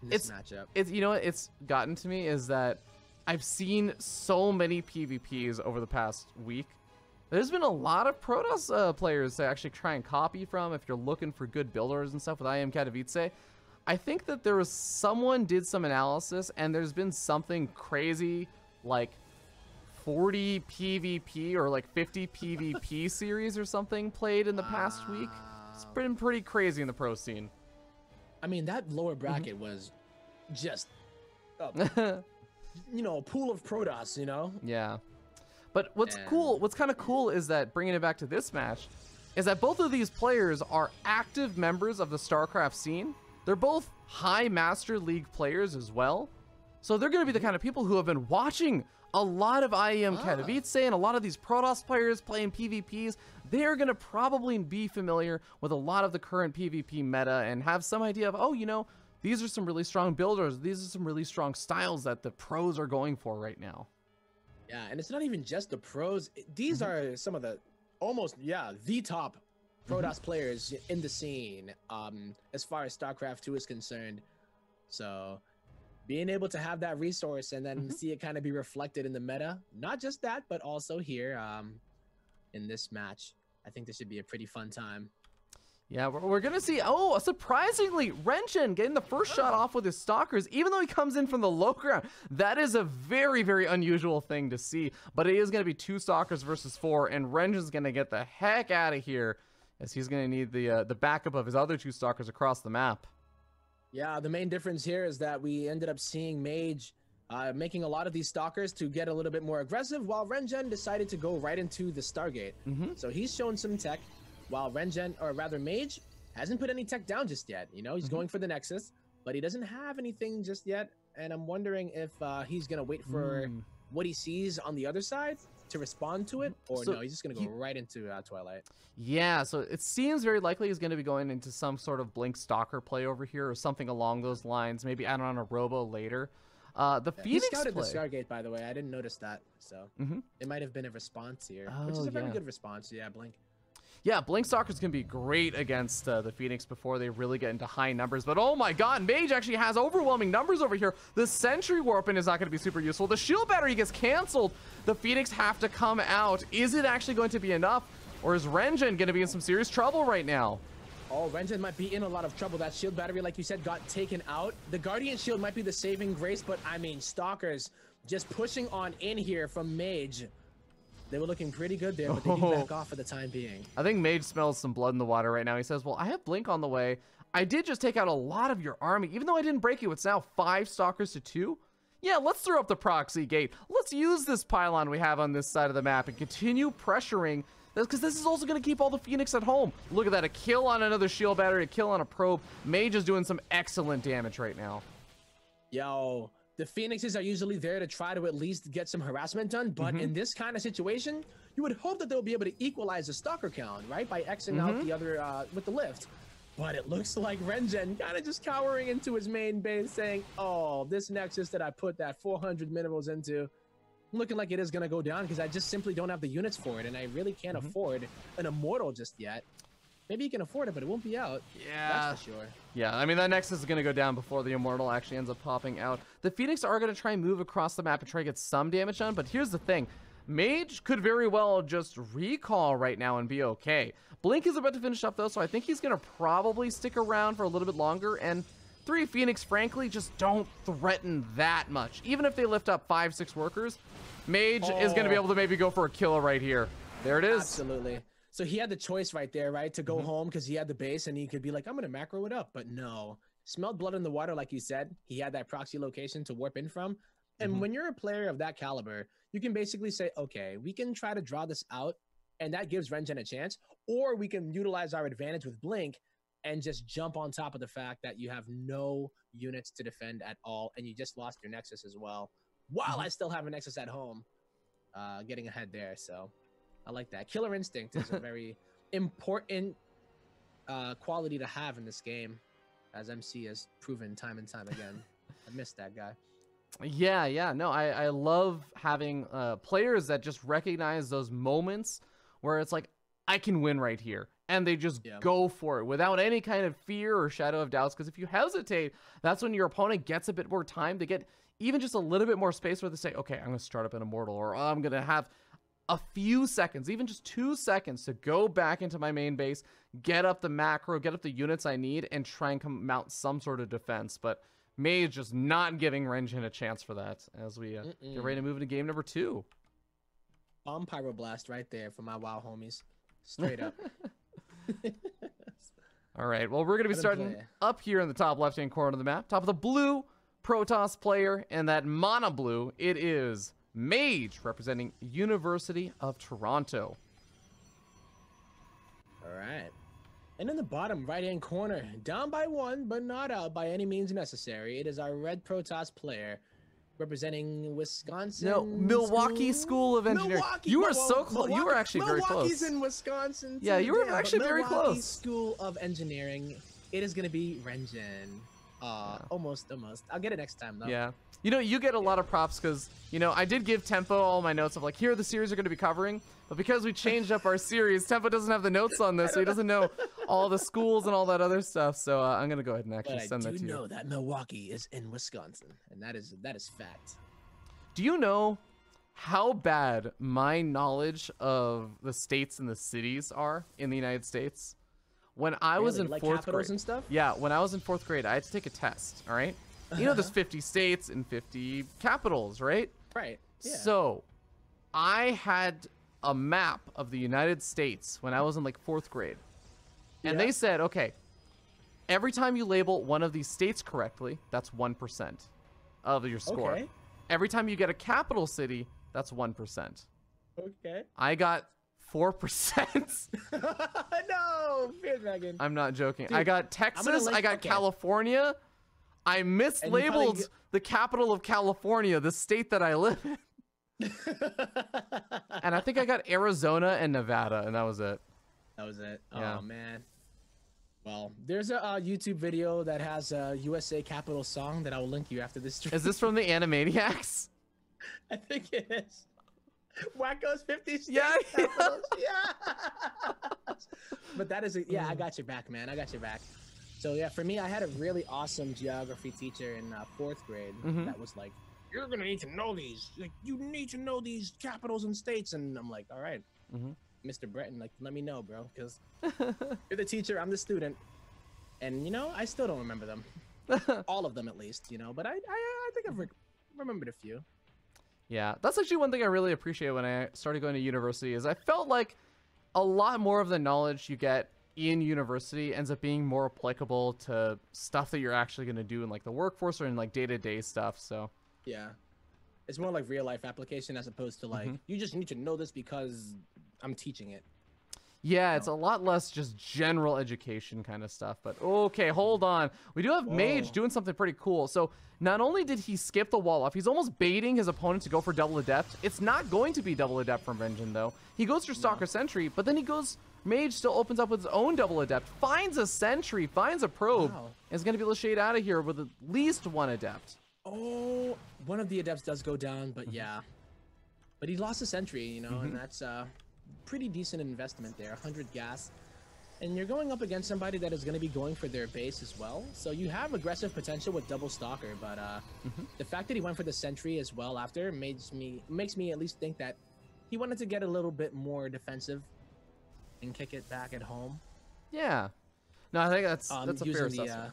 in this matchup. It's, you know what it's gotten to me is that I've seen so many PvPs over the past week. There's been a lot of Protoss players to actually try and copy from if you're looking for good builders and stuff with IM Katowice. I think that there was someone did some analysis, and there's been something crazy like 40 PvP or like 50 PvP series or something played in the past week. It's been pretty crazy in the pro scene. I mean, that lower bracket was just, a pool of Protoss, you know? Yeah. But what's And- cool, what's kind of cool is that, bringing it back to this match, is that both of these players are active members of the StarCraft scene. They're both high Master League players as well. So they're going to be the kind of people who have been watching a lot of IEM Katowice and a lot of these Protoss players playing PvPs. They're going to probably be familiar with a lot of the current PvP meta and have some idea of, oh, you know, these are some really strong builders. These are some really strong styles that the pros are going for right now. Yeah, and it's not even just the pros. These are some of the the top Protoss players in the scene as far as StarCraft 2 is concerned. So being able to have that resource and then see it kind of be reflected in the meta, not just that, but also here in this match, I think this should be a pretty fun time. Yeah, we're going to see, oh, surprisingly, Rengen getting the first shot off with his Stalkers, even though he comes in from the low ground. That is a very, very unusual thing to see, but it is going to be 2 Stalkers versus 4, and Rengen's going to get the heck out of here, as he's going to need the backup of his other 2 Stalkers across the map. Yeah, the main difference here is that we ended up seeing Mage making a lot of these Stalkers to get a little bit more aggressive, while Rengen decided to go right into the Stargate. So he's shown some tech, while Mage hasn't put any tech down just yet. You know, he's going for the Nexus, but he doesn't have anything just yet. And I'm wondering if he's going to wait for what he sees on the other side to respond to it, or So no, he's just going to go right into Twilight. Yeah, so it seems very likely he's going to be going into some sort of Blink Stalker play over here, or something along those lines, maybe add on a Robo later. The He Phoenix scouted play. the Stargate, by the way. I didn't notice that, so it might have been a response here, which is Oh, a very yeah. good response. Yeah, Blink. Yeah, Blink Stalker's going to be great against the Phoenix before they really get into high numbers. But oh my god, Mage actually has overwhelming numbers over here. The Sentry Warping is not going to be super useful. The Shield Battery gets canceled. The Phoenix have to come out. Is it actually going to be enough? Or is Renjin going to be in some serious trouble right now? Oh, Renjin might be in a lot of trouble. That Shield Battery, like you said, got taken out. The Guardian Shield might be the saving grace, but I mean, Stalkers just pushing on in here from Mage. They were looking pretty good there, but they do back off for the time being. I think Mage smells some blood in the water right now. He says, well, I have Blink on the way. I did just take out a lot of your army. Even though I didn't break you, it's now 5 Stalkers to 2. Yeah, let's throw up the proxy gate. Let's use this pylon we have on this side of the map and continue pressuring, because this is also going to keep all the Phoenix at home. Look at that, a kill on another Shield Battery, a kill on a probe. Mage is doing some excellent damage right now. Yo. The Phoenixes are usually there to try to at least get some harassment done, but in this kind of situation, you would hope that they'll be able to equalize the Stalker count, right? By Xing out the other with the lift. But it looks like Renjin kind of just cowering into his main base saying, oh, this Nexus that I put that 400 minerals into, looking like it is going to go down because I just simply don't have the units for it, and I really can't afford an Immortal just yet. Maybe you can afford it, but it won't be out. Yeah. That's for sure. Yeah, I mean, that Nexus is going to go down before the Immortal actually ends up popping out. The Phoenix are going to try and move across the map and try to get some damage done, but here's the thing. Mage could very well just recall right now and be okay. Blink is about to finish up, though, so I think he's going to probably stick around for a little bit longer, and 3 Phoenix, frankly, just don't threaten that much. Even if they lift up 5-6 workers, Mage is going to be able to maybe go for a kill right here. There it is. Absolutely. So he had the choice right there, right? To go home because he had the base and he could be like, I'm going to macro it up. But no. Smelled blood in the water, like you said. He had that proxy location to warp in from. And when you're a player of that caliber, you can basically say, okay, we can try to draw this out. And that gives Renjin a chance. Or we can utilize our advantage with Blink and just jump on top of the fact that you have no units to defend at all. And you just lost your Nexus as well. While I still have a Nexus at home. Getting ahead there, so... I like that. Killer Instinct is a very important quality to have in this game, as MC has proven time and time again. I miss that guy. Yeah. No, I love having players that just recognize those moments where it's like, I can win right here. And they just go for it without any kind of fear or shadow of doubts. Because if you hesitate, that's when your opponent gets a bit more time to get even just a little bit more space where they say, okay, I'm going to start up an Immortal, or I'm going to have a few seconds, even just 2 seconds to go back into my main base, get up the macro, get up the units I need, and try and mount some sort of defense. But Mage just not giving Renjin a chance for that as we get ready to move into game number 2. Bomb Pyroblast right there for my WoW homies. Straight up. All right, well, we're going to be starting up here in the top left-hand corner of the map. Top of the blue Protoss player, and that Mana Blue, it is Mage, representing University of Toronto. All right. And in the bottom right-hand corner, down by 1, but not out by any means necessary, it is our red Protoss player, representing Wisconsin. No, Milwaukee School of Engineering. You were so close. You were actually very close. Milwaukee's in Wisconsin. Yeah, you were actually very close. Milwaukee School of Engineering. It is going to be Renjin. Almost. I'll get it next time, though. Yeah. You know, you get a lot of props because, you know, I did give Tempo all my notes of like, here are the series we're going to be covering. But because we changed up our series, Tempo doesn't have the notes on this, so he doesn't know all the schools and all that other stuff. So I'm going to go ahead and actually send that to you. I do know that Milwaukee is in Wisconsin, and that is fact. Do you know how bad my knowledge of the states and the cities are in the United States? When I was in like 4th capitals grade, and stuff? Yeah, when I was in 4th grade, I had to take a test, all right? You know, there's 50 states and 50 capitals, right? Right. Yeah. So I had a map of the United States when I was in like 4th grade. And they said, okay, every time you label one of these states correctly, that's 1% of your score. Okay. Every time you get a capital city, that's 1%. Okay. I got 4%. No, Fear Dragon. I'm not joking. Dude, I got Texas. I got California. I mislabeled the capital of California, the state that I live in. And I think I got Arizona and Nevada, and that was it. That was it. Yeah. Oh, man. Well, there's a YouTube video that has a USA Capital song that I will link you after this stream. Is this from the Animaniacs? I think it is. Wacko's 50 states. Yeah, yeah. Capitals. Yeah. But that is yeah, I got your back, man. I got your back. So yeah, for me, I had a really awesome geography teacher in 4th grade that was like, "You're gonna need to know these. Like, you need to know these capitals and states." And I'm like, "All right, Mr. Breton, like, let me know, bro, because you're the teacher, I'm the student, and you know, I still don't remember them, all of them at least, you know. But I think I've remembered a few." Yeah, that's actually one thing I really appreciate when I started going to university is I felt like a lot more of the knowledge you get in university ends up being more applicable to stuff that you're actually going to do in like the workforce or in like day-to-day stuff. So Yeah, it's more like real life application as opposed to like you just need to know this because I'm teaching it. yeah, it's a lot less just general education kind of stuff. But okay, hold on. We do have Mage doing something pretty cool. So not only did he skip the wall off, he's almost baiting his opponent to go for double adept. It's not going to be double adept from Vengeance though. He goes for Stalker Sentry, but then he goes, Mage still opens up with his own double adept, finds a Sentry, finds a probe, and is going to be able to shade out of here with at least one adept. Oh, one of the adepts does go down, but yeah. But he lost a Sentry, you know, and that's pretty decent investment there, 100 gas. And you're going up against somebody that is going to be going for their base as well. So you have aggressive potential with double Stalker, but the fact that he went for the Sentry as well after makes me at least think that he wanted to get a little bit more defensive and kick it back at home. Yeah. No, I think that's a fair assessment.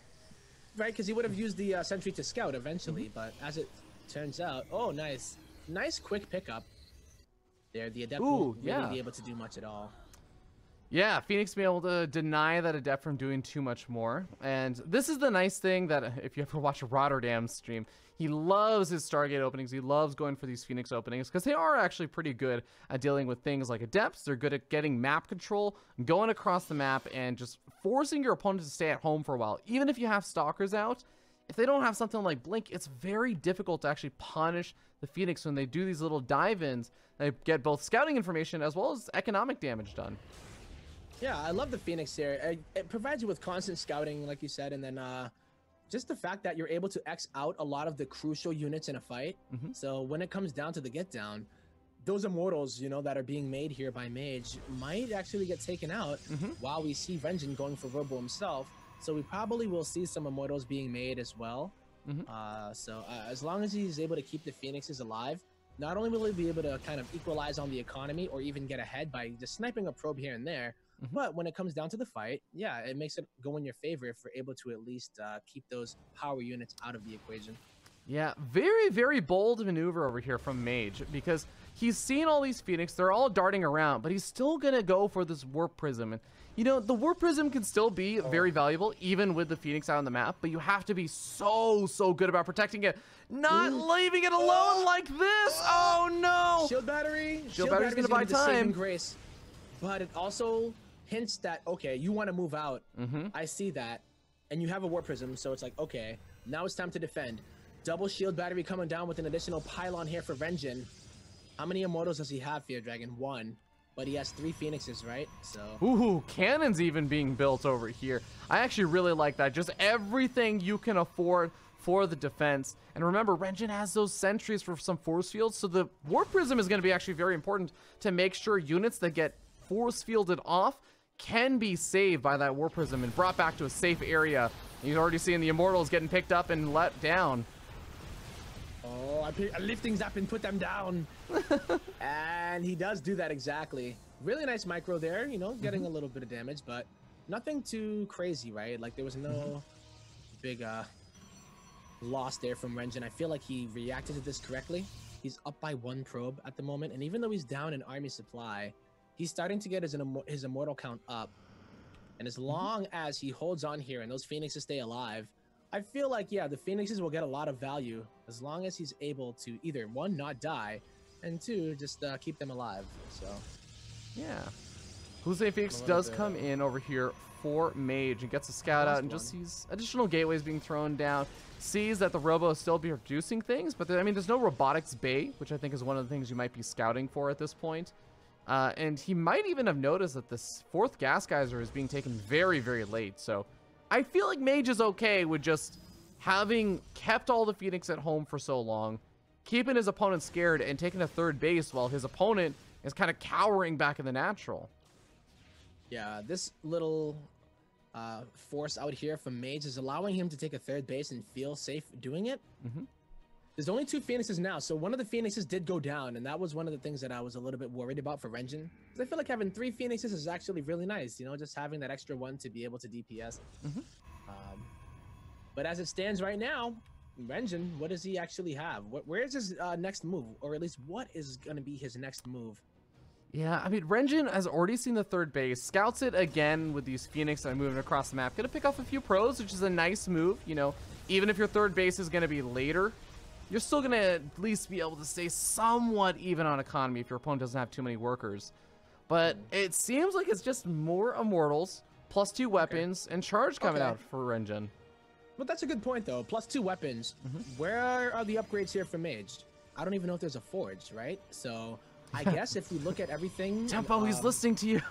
Right, because he would have used the Sentry to scout eventually, but as it turns out, oh, nice quick pickup there. The Adept won't really be able to do much at all. Yeah, Phoenix being able to deny that Adept from doing too much more. And this is the nice thing that if you ever watch Rotterdam's stream, he loves his Stargate openings. He loves going for these Phoenix openings because they are actually pretty good at dealing with things like Adepts. They're good at getting map control, going across the map, and just forcing your opponent to stay at home for a while. Even if you have Stalkers out, if they don't have something like Blink, it's very difficult to actually punish the Phoenix when they do these little dive-ins. They get both scouting information as well as economic damage done. Yeah, I love the Phoenix here. It provides you with constant scouting, like you said, and then just the fact that you're able to X out a lot of the crucial units in a fight. So when it comes down to the get down, those immortals, you know, that are being made here by Mage might actually get taken out while we see Vengeance going for Robo himself. So we probably will see some immortals being made as well. So as long as he's able to keep the Phoenixes alive, not only will he be able to kind of equalize on the economy or even get ahead by just sniping a probe here and there, but when it comes down to the fight, yeah, it makes it go in your favor if we're able to at least keep those power units out of the equation. Yeah, very, very bold maneuver over here from Mage because he's seen all these Phoenix. They're all darting around, but he's still going to go for this Warp Prism. And, you know, the Warp Prism can still be very valuable even with the Phoenix out on the map, but you have to be so good about protecting it, not leaving it alone like this. Oh, no. Shield Battery. Shield Battery's going to buy time. Grace, but it also hints that, okay, you want to move out. I see that. And you have a Warp Prism, so it's like, okay, now it's time to defend. Double Shield Battery coming down with an additional pylon here for Vengeance. How many Immortals does he have, Fear Dragon? 1. But he has 3 Phoenixes, right? So. Ooh, cannons even being built over here. I actually really like that. Just everything you can afford for the defense. And remember, Renjin has those sentries for some force fields, so the Warp Prism is going to be actually very important to make sure units that get force fielded off can be saved by that Warp Prism and brought back to a safe area. You've already seen the Immortals getting picked up and let down. Oh, I lift things up and put them down. And he does do that exactly. Really nice micro there, you know, getting a little bit of damage, but nothing too crazy, right? Like there was no big loss there from Renjin. I feel like he reacted to this correctly. He's up by 1 probe at the moment, and even though he's down in army supply, he's starting to get his immortal count up. And as long as he holds on here and those Phoenixes stay alive, I feel like, yeah, the Phoenixes will get a lot of value as long as he's able to either 1, not die, and 2, just keep them alive. So, yeah. Hussein Phoenix does come in over here for Mage and gets a scout out and just sees additional gateways being thrown down. Sees that the Robo is still producing things, but I mean, there's no robotics bay, which I think is one of the things you might be scouting for at this point. And he might even have noticed that this 4th gas geyser is being taken very, very late. So I feel like Mage is okay with just having kept all the Phoenix at home for so long keeping his opponent scared and taking a third base while his opponent is kind of cowering back in the natural. Yeah, this little force out here from Mage is allowing him to take a third base and feel safe doing it. There's only 2 Phoenixes now, so one of the Phoenixes did go down, and that was one of the things that I was a little bit worried about for Renjin. Because I feel like having 3 Phoenixes is actually really nice, you know, just having that extra one to be able to DPS. But as it stands right now, Renjin, what does he actually have? Where is his next move? Or at least what is going to be his next move? Yeah, I mean, Renjin has already seen the third base, scouts it again with these Phoenix that are moving across the map. Gonna pick off a few pros, which is a nice move, you know. Even if your third base is gonna be later, you're still gonna at least be able to stay somewhat even on economy if your opponent doesn't have too many workers. But it seems like it's just more Immortals, plus 2 weapons, and charge coming out for Renjin. Well, that's a good point, though. Plus 2 weapons. Where are the upgrades here for Mage? I don't even know if there's a Forge, right? So I guess if we look at everything... Tempo, he's listening to you.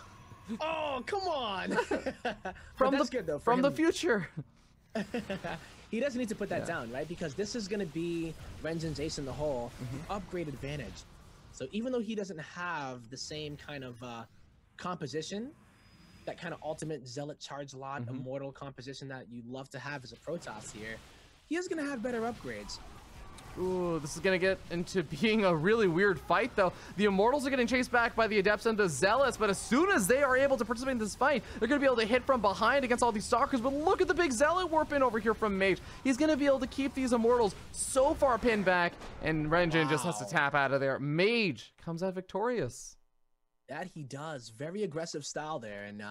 Oh, come on! From that's good, though, from the future. He doesn't need to put that down, right? Because this is going to be Renjin's ace in the hole, upgrade advantage. So even though he doesn't have the same kind of composition, that kind of ultimate Zealot charge lot, immortal composition that you love to have as a Protoss here, he is going to have better upgrades. Ooh, this is going to get into being a really weird fight, though. The Immortals are getting chased back by the Adepts and the Zealots, but as soon as they are able to participate in this fight, they're going to be able to hit from behind against all these Stalkers. But look at the big Zealot warp in over here from Mage. He's going to be able to keep these Immortals so far pinned back, and Renjin just has to tap out of there. Mage comes out victorious. That he does. Very aggressive style there, and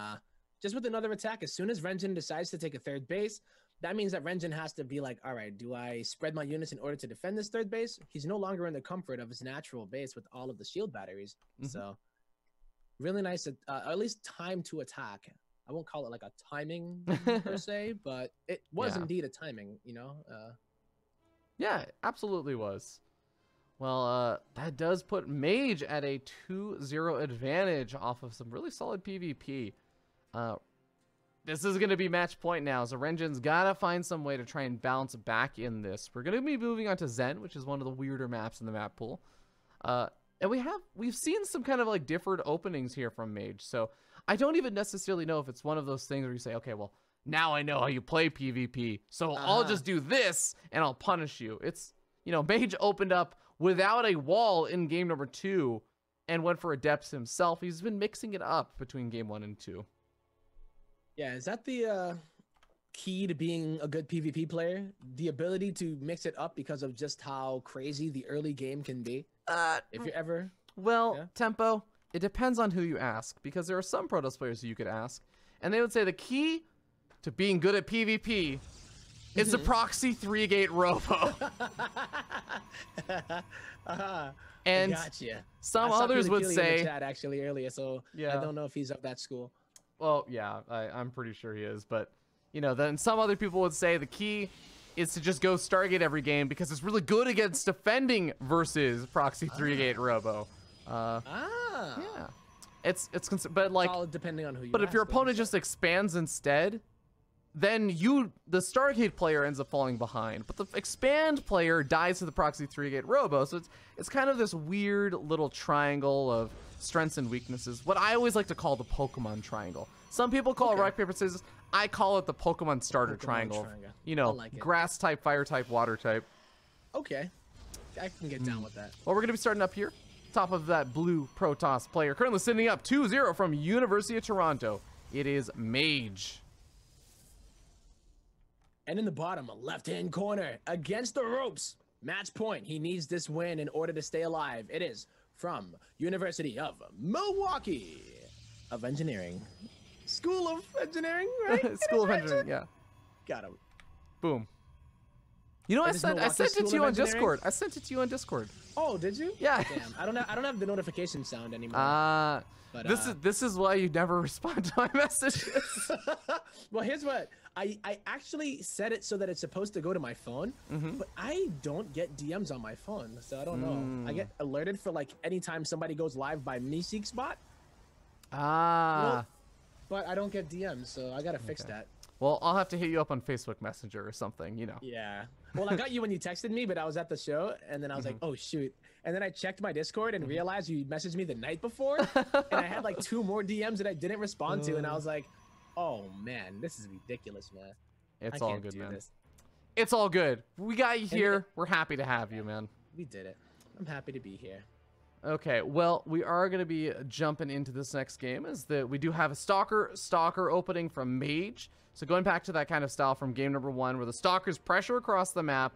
just with another attack, as soon as Renjin decides to take a third base, that means that Renjin has to be like, all right, do I spread my units in order to defend this third base? He's no longer in the comfort of his natural base with all of the shield batteries. So really nice, at least time to attack. I won't call it like a timing per se, but it was indeed a timing, you know? Yeah, it absolutely was. Well, that does put Mage at a 2-0 advantage off of some really solid PvP. This is going to be match point now, so Renjin's got to find some way to try and bounce back in this. We're going to be moving on to Zen, which is one of the weirder maps in the map pool. And we've seen some kind of like different openings here from Mage, so I don't even necessarily know if it's one of those things where you say, okay, well, now I know how you play PvP, so I'll just do this and I'll punish you. It's, you know, Mage opened up without a wall in game number 2 and went for Adepts himself. He's been mixing it up between game 1 and 2. Yeah, is that the key to being a good PvP player? The ability to mix it up because of just how crazy the early game can be? If you ever... Well, Tempo, it depends on who you ask, because there are some Protoss players who you could ask, and they would say the key to being good at PvP is the proxy 3-gate robo. And gotcha. Some others would say... in the chat actually earlier, so I don't know if he's of that school. Well, yeah, I'm pretty sure he is, but, you know, then some other people would say the key is to just go Stargate every game because it's really good against defending versus proxy 3-gate robo. Yeah. But like, all depending on who you but if your opponent just expands instead, then the Stargate player ends up falling behind, but the expand player dies to the proxy 3-gate robo, so it's kind of this weird little triangle of strengths and weaknesses. What I always like to call the Pokemon triangle. Some people call it rock, paper, scissors. I call it the Pokemon starter triangle. You know, like grass type, fire type, water type. Okay, I can get down with that. Well, we're gonna be starting up here, top of that blue Protoss player, currently sitting up 2-0 from University of Toronto. It is Mage. And in the bottom left-hand corner, against the ropes, match point. He needs this win in order to stay alive. It is from University of Milwaukee of Engineering. School of Engineering, right? School of Engineering, yeah. Got him. Boom. You know, I sent it to you on Discord. I sent it to you on Discord. Oh, did you? Yeah. Damn, I don't have the notification sound anymore. But, this is why you never respond to my messages. Well, here's what I actually set it so that it's supposed to go to my phone, but I don't get DMs on my phone, so I don't know. I get alerted for like anytime somebody goes live by Meeseek's bot. But I don't get DMs, so I gotta fix that. Well, I'll have to hit you up on Facebook Messenger or something, you know. Yeah. Well, I got you when you texted me, but I was at the show, and then I was like, oh, shoot. And then I checked my Discord and realized you messaged me the night before, and I had like 2 more DMs that I didn't respond to, and I was like, oh, man, this is ridiculous, man. It's I all can't good, do man. this. It's all good. We got you here. We're happy to have you, man. We did it. I'm happy to be here. Okay, well, we are going to be jumping into this next game is that we do have a Stalker opening from Mage. So going back to that kind of style from game number 1 where the Stalkers pressure across the map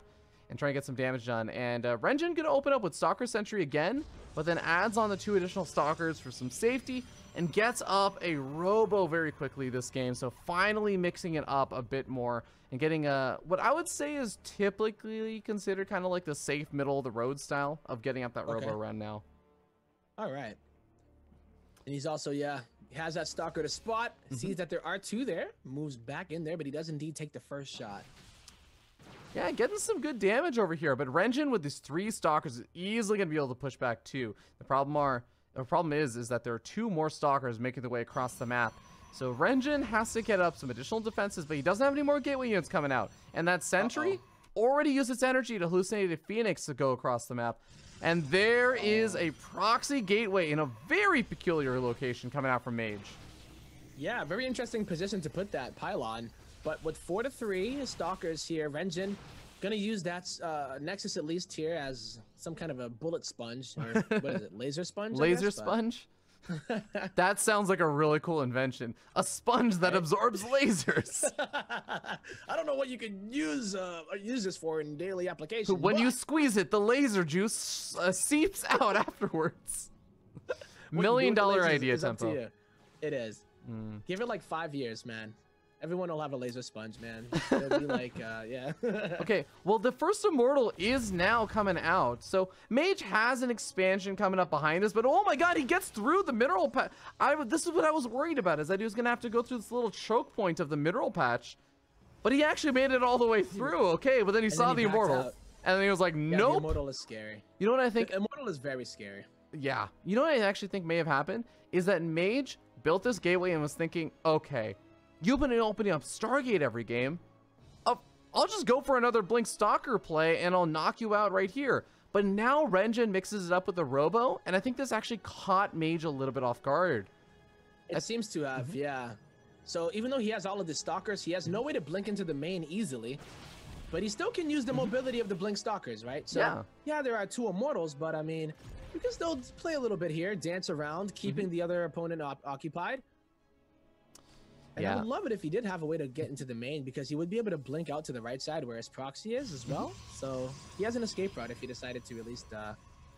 and try and get some damage done. And Renjin going to open up with Stalker Sentry again, but then adds on the 2 additional Stalkers for some safety and gets up a Robo very quickly this game. So finally mixing it up a bit more and getting what I would say is typically considered kind of like the safe middle of the road style of getting up that Robo around now. All right. And he's also, yeah, he has that Stalker to spot, sees that there are 2 there, moves back in there, but he does indeed take the first shot. Yeah, getting some good damage over here, but Renjin with these 3 Stalkers is easily going to be able to push back 2. The problem is that there are 2 more Stalkers making their way across the map. So Renjin has to get up some additional defenses, but he doesn't have any more gateway units coming out. And that Sentry already used its energy to hallucinate a Phoenix to go across the map. And there is a proxy gateway in a very peculiar location coming out from Mage. Yeah, very interesting position to put that pylon. But with 4 to 3 Stalkers here, Renjin gonna use that Nexus at least here as some kind of a bullet sponge, or what is it, laser sponge? Laser sponge? That sounds like a really cool invention. A sponge that absorbs lasers. I don't know what you could use this for in daily application. When you squeeze it, the laser juice seeps out afterwards. $1 million idea, Tempo. It is. Give it like 5 years, man. Everyone will have a laser sponge, man. It'll be like, yeah. Okay, well, the first Immortal is now coming out. So Mage has an expansion coming up behind us, but oh my god, he gets through the mineral patch. This is what I was worried about, is that he was going to have to go through this little choke point of the mineral patch. But he actually made it all the way through, okay? But then he saw the Immortal, and then he was like, yeah, nope. The Immortal is scary. You know what I think? The Immortal is very scary. Yeah. You know what I actually think may have happened? Is that Mage built this gateway and was thinking, okay, you've been opening up Stargate every game. I'll just go for another Blink Stalker play and I'll knock you out right here. But now Renjin mixes it up with the Robo, and I think this actually caught Mage a little bit off guard. It seems to have, yeah. So even though he has all of the Stalkers, he has no way to blink into the main easily. But he still can use the mobility of the Blink Stalkers, right? So yeah, there are 2 Immortals, but I mean, you can still play a little bit here, dance around, keeping the other opponent occupied. And I would love it if he did have a way to get into the main, because he would be able to blink out to the right side where his proxy is as well. So he has an escape route if he decided to at least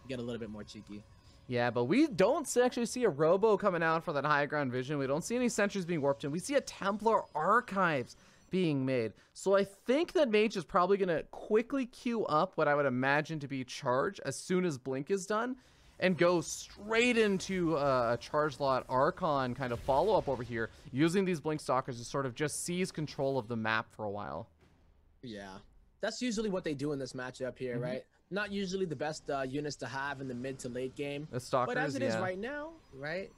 get a little bit more cheeky. Yeah, but we don't actually see a Robo coming out for that high ground vision. We don't see any sentries being warped in. We see a Templar Archives being made. So I think that Mage is probably going to quickly queue up what I would imagine to be charge as soon as blink is done, and go straight into a charge lot Archon kind of follow-up over here, using these Blink Stalkers to sort of just seize control of the map for a while. Yeah, that's usually what they do in this matchup here, right? Not usually the best units to have in the mid to late game, the Stalkers, but as it is right now, right?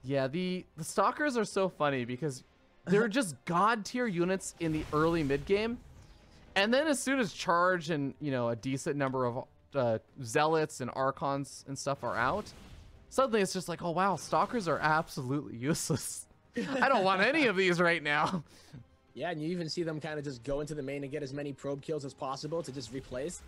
Yeah, the Stalkers are so funny because they're just god tier units in the early mid game, and then as soon as charge and, you know, a decent number of Zealots and Archons and stuff are out, suddenly it's just like, oh wow, Stalkers are absolutely useless. I don't want any of these right now. Yeah, and you even see them kind of just go into the main and get as many probe kills as possible to just replace.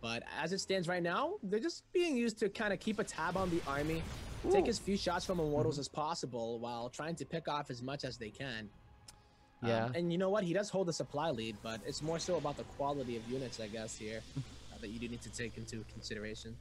But as it stands right now, they're just being used to kind of keep a tab on the army, take as few shots from Immortals as possible while trying to pick off as much as they can. Yeah. And you know what? He does hold the supply lead, but it's more so about the quality of units, I guess, here. That you do need to take into consideration.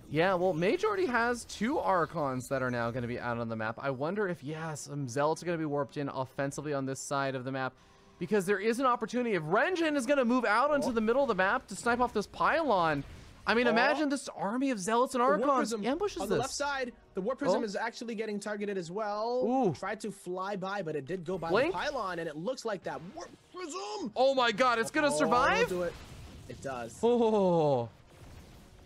Yeah, well, Mage already has 2 Archons that are now going to be out on the map. I wonder if, some Zealots are going to be warped in offensively on this side of the map, because there is an opportunity. If Renjin is going to move out into the middle of the map to snipe off this pylon, I mean, imagine this army of Zealots and Archons ambushes on the left side. The Warp Prism is actually getting targeted as well. Ooh. Tried to fly by, but it did go by the pylon, and it looks like that Warp Prism. Oh my god, it's going to survive? Don't do it. It does. Oh.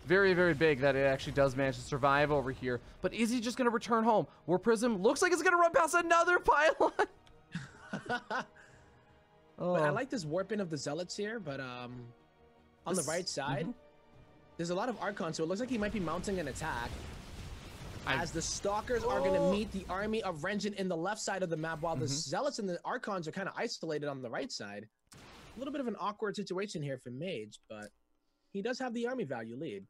Very, very big that it actually does manage to survive over here. But is he just going to return home? War Prism looks like it's going to run past another pylon. But I like this warping of the Zealots here, but on the right side, there's a lot of Archons, so it looks like he might be mounting an attack. As the Stalkers are going to meet the army of Renjin in the left side of the map, while the Zealots and the Archons are kind of isolated on the right side. A little bit of an awkward situation here for Mage, but he does have the army value lead.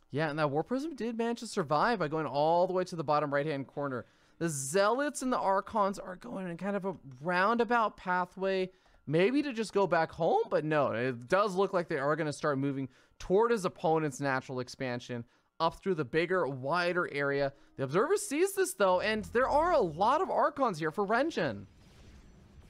Yeah, and that War Prism did manage to survive by going all the way to the bottom right-hand corner. The Zealots and the Archons are going in kind of a roundabout pathway, maybe to just go back home, but no, it does look like they are going to start moving toward his opponent's natural expansion, up through the bigger, wider area. The Observer sees this, though, and there are a lot of Archons here for Renjin.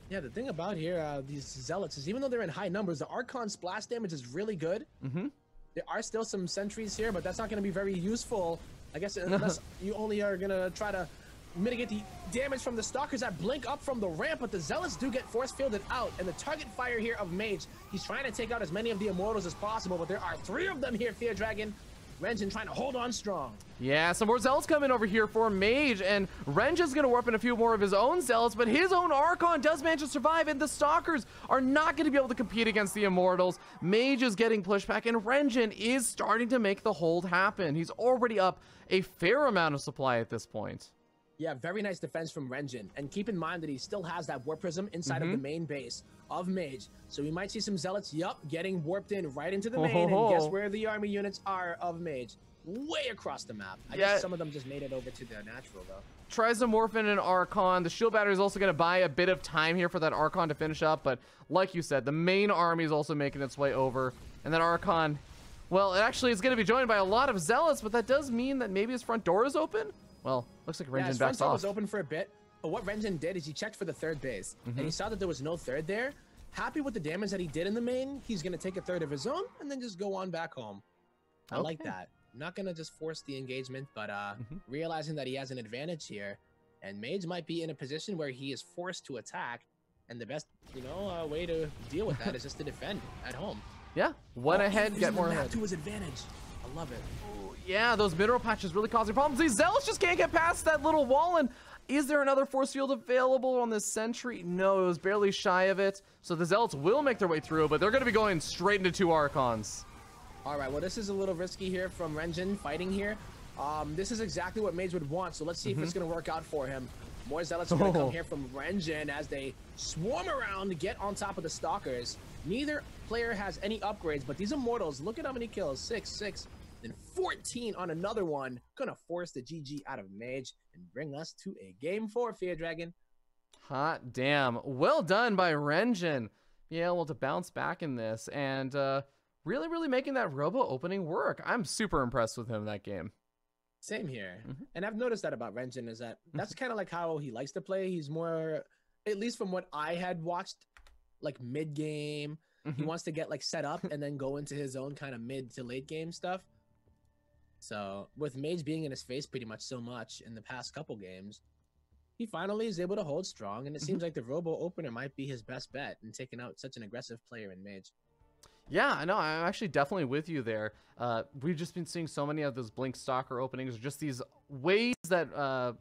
Yeah, the thing about here, these Zealots, is even though they're in high numbers, the Archon splash damage is really good. There are still some sentries here, but that's not going to be very useful, I guess, unless you only are going to try to mitigate the damage from the Stalkers that blink up from the ramp, but the Zealots do get force fielded out, and the target fire here of Mage, he's trying to take out as many of the Immortals as possible, but there are 3 of them here, Fear Dragon. Renjin trying to hold on strong. Yeah, some more Zealots coming over here for Mage, and Renjin's going to warp in a few more of his own Zealots, but his own Archon does manage to survive, and the Stalkers are not going to be able to compete against the Immortals. Mage is getting pushed back, and Renjin is starting to make the hold happen. He's already up a fair amount of supply at this point. Yeah, very nice defense from Renjin. And keep in mind that he still has that Warp Prism inside of the main base of Mage. So we might see some Zealots, getting warped in right into the main. And guess where the army units are of Mage? Way across the map. I guess some of them just made it over to their natural, though. Tries to morph in an Archon. The shield battery is also going to buy a bit of time here for that Archon to finish up. But like you said, the main army is also making its way over. And that Archon, well, it actually is going to be joined by a lot of Zealots, but that does mean that maybe his front door is open? Well, looks like Renjin backs off. His front door was open for a bit, but what Renjin did is he checked for the third base, and he saw that there was no third there. Happy with the damage that he did in the main, he's going to take a third of his own, and then just go on back home. I like that. Not going to just force the engagement, but realizing that he has an advantage here, and Mage might be in a position where he is forced to attack, and the best, way to deal with that is just to defend at home. Yeah, one ahead, get more ahead. To his advantage. I love it. Yeah, those mineral patches really causing problems. These Zealots just can't get past that little wall. And is there another force field available on this sentry? No, it was barely shy of it. So the Zealots will make their way through, but they're going to be going straight into 2 Archons. All right, well, this is a little risky here from Renjin fighting here. This is exactly what Mage would want, so let's see if it's going to work out for him. More Zealots are going to come here from Renjin as they swarm around to get on top of the Stalkers. Neither player has any upgrades, but these Immortals, look at how many kills. 6, then 14 on another one. Gonna force the GG out of Mage and bring us to a game 4, Fear Dragon. Hot damn. Well done by Renjin. Yeah, well, to bounce back in this and really, really making that robo opening work. I'm super impressed with him in that game. Same here. And I've noticed that about Renjin is that that's kind of like how he likes to play. He's more, at least from what I had watched, like mid-game. He wants to get like set up and then go into his own kind of mid to late game stuff. So with Mage being in his face pretty much so much in the past couple games, he finally is able to hold strong, and it seems like the Robo Opener might be his best bet in taking out such an aggressive player in Mage. Yeah, I know. I'm actually definitely with you there. We've just been seeing so many of those Blink Stalker openings, just these ways that,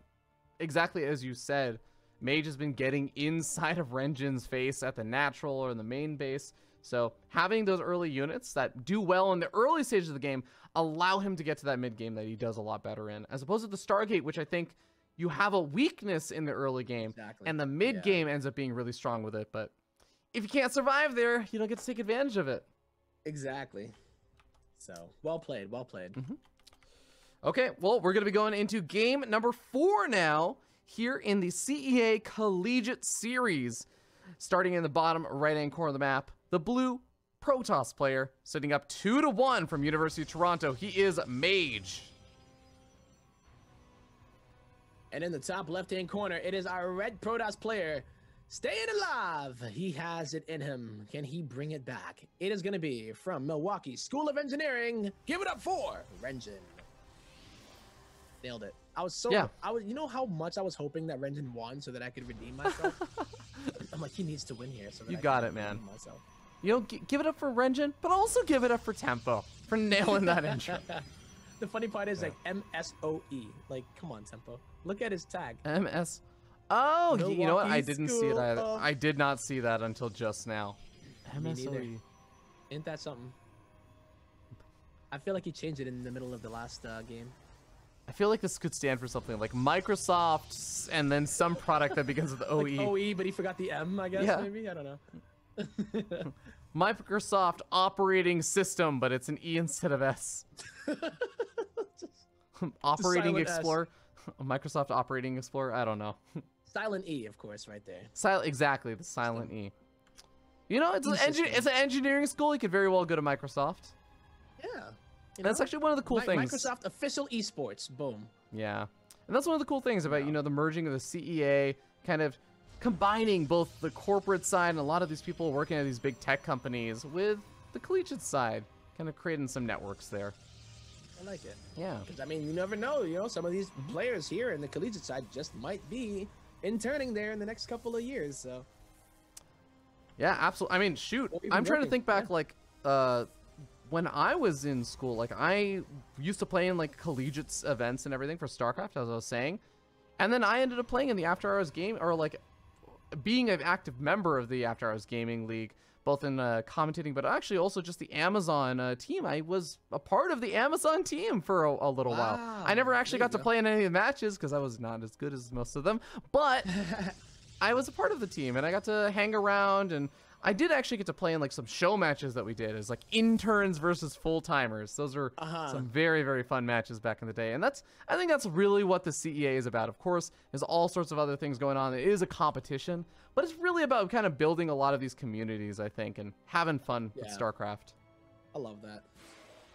exactly as you said, Mage has been getting inside of Renjin's face at the natural or in the main base. So having those early units that do well in the early stages of the game allow him to get to that mid game that he does a lot better in, as opposed to the Stargate, which I think you have a weakness in the early game, and the mid game ends up being really strong with it. But if you can't survive there, you don't get to take advantage of it. Exactly. So well played, well played. Okay, well, we're going to be going into game number 4 now here in the CEA Collegiate Series. Starting in the bottom right-hand corner of the map, the blue Protoss player sitting up 2-1 from University of Toronto. He is Mage. And in the top left-hand corner, it is our red Protoss player staying alive. He has it in him. Can he bring it back? It is going to be from Milwaukee School of Engineering. Give it up for Renjin. Nailed it. I was so, you know how much I was hoping that Renjin won so that I could redeem myself? I'm like, he needs to win here. So that you got it, man. Myself. You know, give it up for Renjin, but also give it up for Tempo. for nailing that intro. The funny part is like MSOE. Like, come on, Tempo. Look at his tag. MS. Oh, you know what? I Milwaukee didn't see it School either. of- I did not see that until just now. Me neither. MSOE. Ain't that something? I feel like he changed it in the middle of the last game. I feel like this could stand for something like Microsoft and then some product that begins with OE. Like OE, but he forgot the M, I guess, Yeah. maybe? I don't know. Microsoft operating system, but it's an E instead of S. Operating silent S. Explorer. Microsoft Operating Explorer. I don't know. Silent E, of course, right there. Exactly, the silent E. You know, it's E-system. it's an engineering school. You could very well go to Microsoft. Yeah. You That's know? actually one of the cool things. Microsoft official esports. Boom. Yeah. And that's one of the cool things about, you know, the merging of the CEA, kind of combining both the corporate side and a lot of these people working at these big tech companies with the collegiate side, kind of creating some networks there. I like it. Yeah. Because, I mean, you never know. You know, some of these players here in the collegiate side just might be interning there in the next couple of years. So, Yeah, absolutely. I mean, shoot. Or even I'm trying to working, think back, yeah. like, when I was in school, like, I used to play in, like, collegiate events and everything for StarCraft, as I was saying. And then I ended up playing in the After Hours game, or, like, being an active member of the After Hours Gaming League, both in commentating, but actually also just the Amazon team. I was a part of the Amazon team for a little while. I never Wow, actually there got you to go. play in any of the matches because I was not as good as most of them, but I was a part of the team and I got to hang around, and I did actually get to play in like some show matches that we did as like interns versus full-timers. Those are some very, very fun matches back in the day. And I think that's really what the CEA is about. Of course, there's all sorts of other things going on. It is a competition, but it's really about kind of building a lot of these communities, I think, and having fun with Yeah. StarCraft. I love that.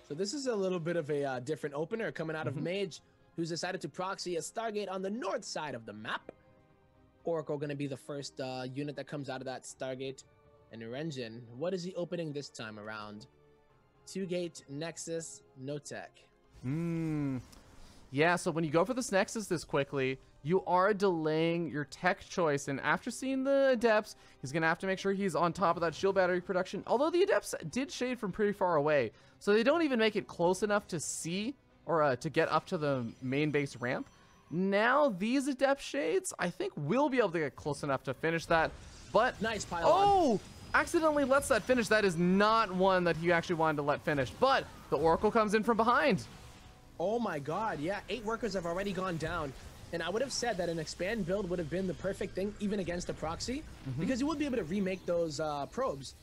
So this is a little bit of a different opener coming out of Mage, who's decided to proxy a Stargate on the north side of the map. Oracle going to be the first unit that comes out of that Stargate. And Renjin, what is he opening this time around? 2-gate, Nexus, no tech. Yeah, so when you go for this Nexus this quickly, you are delaying your tech choice. And after seeing the Adepts, he's going to have to make sure he's on top of that shield battery production. Although the Adepts did shade from pretty far away, so they don't even make it close enough to see or to get up to the main base ramp. Now these Adept shades, I think, will be able to get close enough to finish that. But Nice pylon. oh, accidentally lets that finish. That is not one that he actually wanted to let finish. But the Oracle comes in from behind. Oh my god, yeah, 8 workers have already gone down. And I would have said that an expand build would have been the perfect thing, even against a proxy, because you would be able to remake those probes.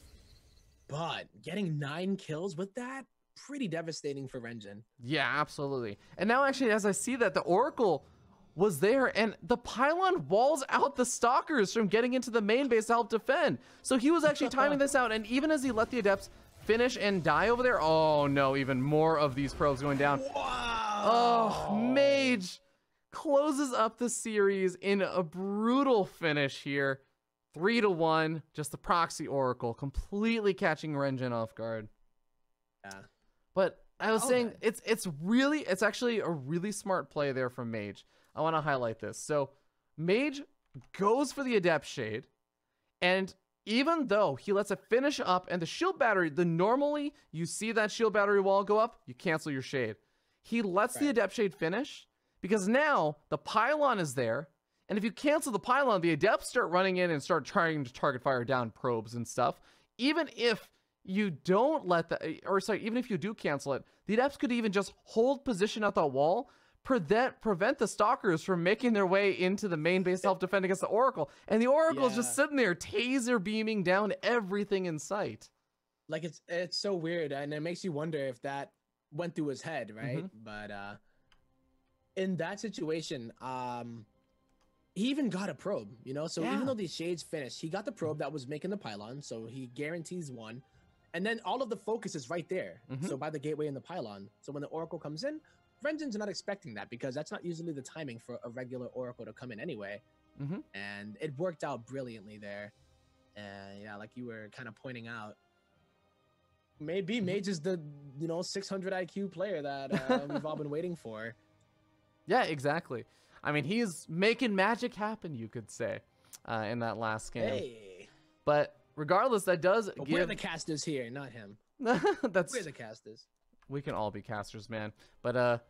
But getting 9 kills with that, pretty devastating for Renjin. Yeah, absolutely. And now actually, as I see that, the Oracle was there, and the pylon walls out the stalkers from getting into the main base to help defend. So he was actually timing this out, and even as he let the Adepts finish and die over there, oh no, even more of these probes going down. Wow! Oh, Mage closes up the series in a brutal finish here. 3-1, just the proxy Oracle completely catching Renjin off guard. Yeah. But I was saying, Okay. it's actually a really smart play there from Mage. I want to highlight this. So Mage goes for the Adept Shade, and even though he lets it finish up and the shield battery, normally you see that shield battery wall go up, you cancel your shade. He lets the Adept Shade finish because now the pylon is there, and if you cancel the pylon, the Adepts start running in and start trying to target fire down probes and stuff. Even if you don't let the, or sorry, even if you do cancel it, the Adepts could even just hold position at the wall, prevent the Stalkers from making their way into the main base to help defend against the Oracle. And the Oracle is just sitting there, taser beaming down everything in sight. Like, it's so weird, and it makes you wonder if that went through his head, right? But in that situation, he even got a probe, you know? So even though these shades finished, he got the probe that was making the pylon, so he guarantees 1. And then all of the focus is right there. So by the gateway and the pylon. So when the Oracle comes in, Renjin's not expecting that because that's not usually the timing for a regular Oracle to come in anyway. And it worked out brilliantly there. And yeah, like you were kind of pointing out, maybe Mage is the, 600 IQ player that we've all been waiting for. Yeah, exactly. I mean, he's making magic happen, you could say, in that last game. Hey. But regardless, that does But give... we're the casters here, not him. That's... We're the casters. We can all be casters, man. But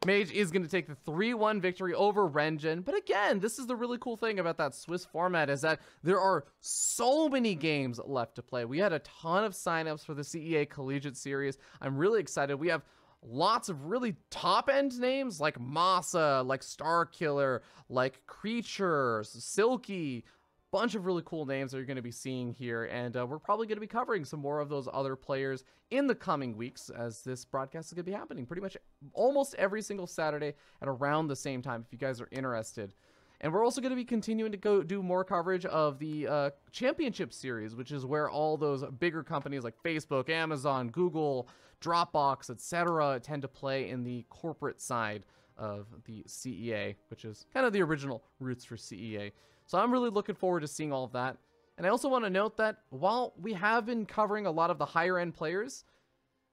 Mage is going to take the 3-1 victory over Rengen. But again, this is the really cool thing about that Swiss format is that there are so many games left to play. We had a ton of signups for the CEA Collegiate Series. I'm really excited. We have lots of really top-end names like Masa, like Starkiller, like Creature, Silky, bunch of really cool names that you're going to be seeing here, and we're probably going to be covering some more of those other players in the coming weeks, as this broadcast is going to be happening pretty much almost every single Saturday at around the same time if you guys are interested. And we're also going to be continuing to go do more coverage of the Championship Series, which is where all those bigger companies like Facebook, Amazon, Google, Dropbox, etc. tend to play in the corporate side of the CEA, which is kind of the original roots for CEA. So I'm really looking forward to seeing all of that. And I also want to note that while we have been covering a lot of the higher end players,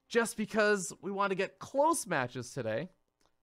just because we want to get close matches today,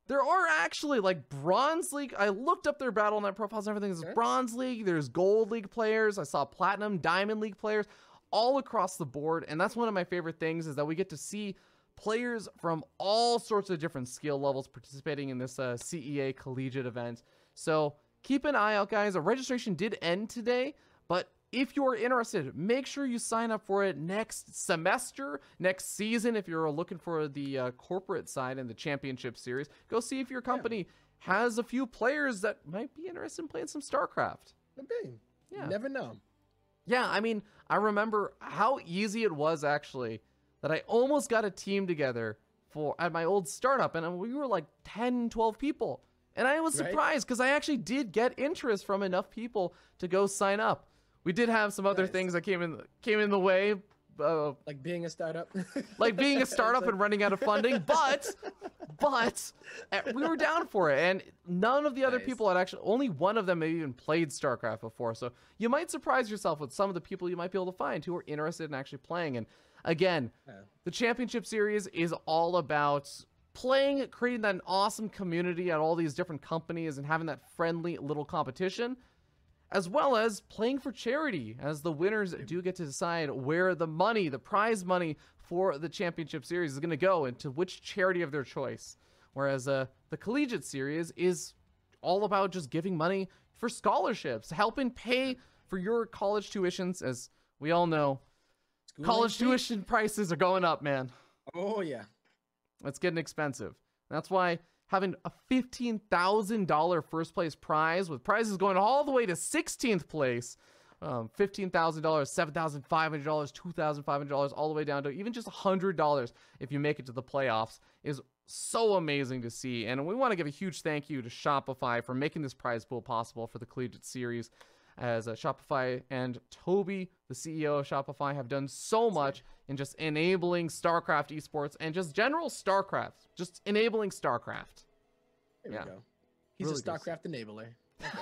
there are actually like Bronze League. I looked up their Battle.net profiles and everything. There's Bronze League, there's Gold League players. I saw Platinum, Diamond League players all across the board. And that's one of my favorite things, is that we get to see players from all sorts of different skill levels participating in this CEA Collegiate event. So keep an eye out, guys. Our registration did end today, but if you're interested, make sure you sign up for it next semester, next season. If you're looking for the corporate side in the Championship Series, go see if your company has a few players that might be interested in playing some StarCraft. Yeah. You never know. Yeah, I mean, I remember how easy it was actually that I almost got a team together at my old startup, and we were like 10, 12 people. And I was surprised because I actually did get interest from enough people to go sign up. We did have some other things that came in the way. Like being a startup. Like being a startup and running out of funding. But we were down for it. And none of the other people had actually, only one of them had even played StarCraft before. So you might surprise yourself with some of the people you might be able to find who are interested in actually playing. And again, the Championship Series is all about playing, creating that awesome community at all these different companies and having that friendly little competition, as well as playing for charity, as the winners do get to decide where the money, the prize money for the Championship Series is going to go into which charity of their choice. Whereas the Collegiate Series is all about just giving money for scholarships, helping pay for your college tuitions. As we all know, college tuition prices are going up, man. Oh, yeah. It's getting expensive. That's why having a $15,000 first place prize with prizes going all the way to 16th place, $15,000, $7,500, $2,500, all the way down to even just $100 if you make it to the playoffs, is so amazing to see. And we want to give a huge thank you to Shopify for making this prize pool possible for the Collegiate Series, as Shopify and Toby, the CEO of Shopify, have done so much in just enabling StarCraft esports and just general StarCraft, just enabling StarCraft. There we go. He's really a StarCraft enabler.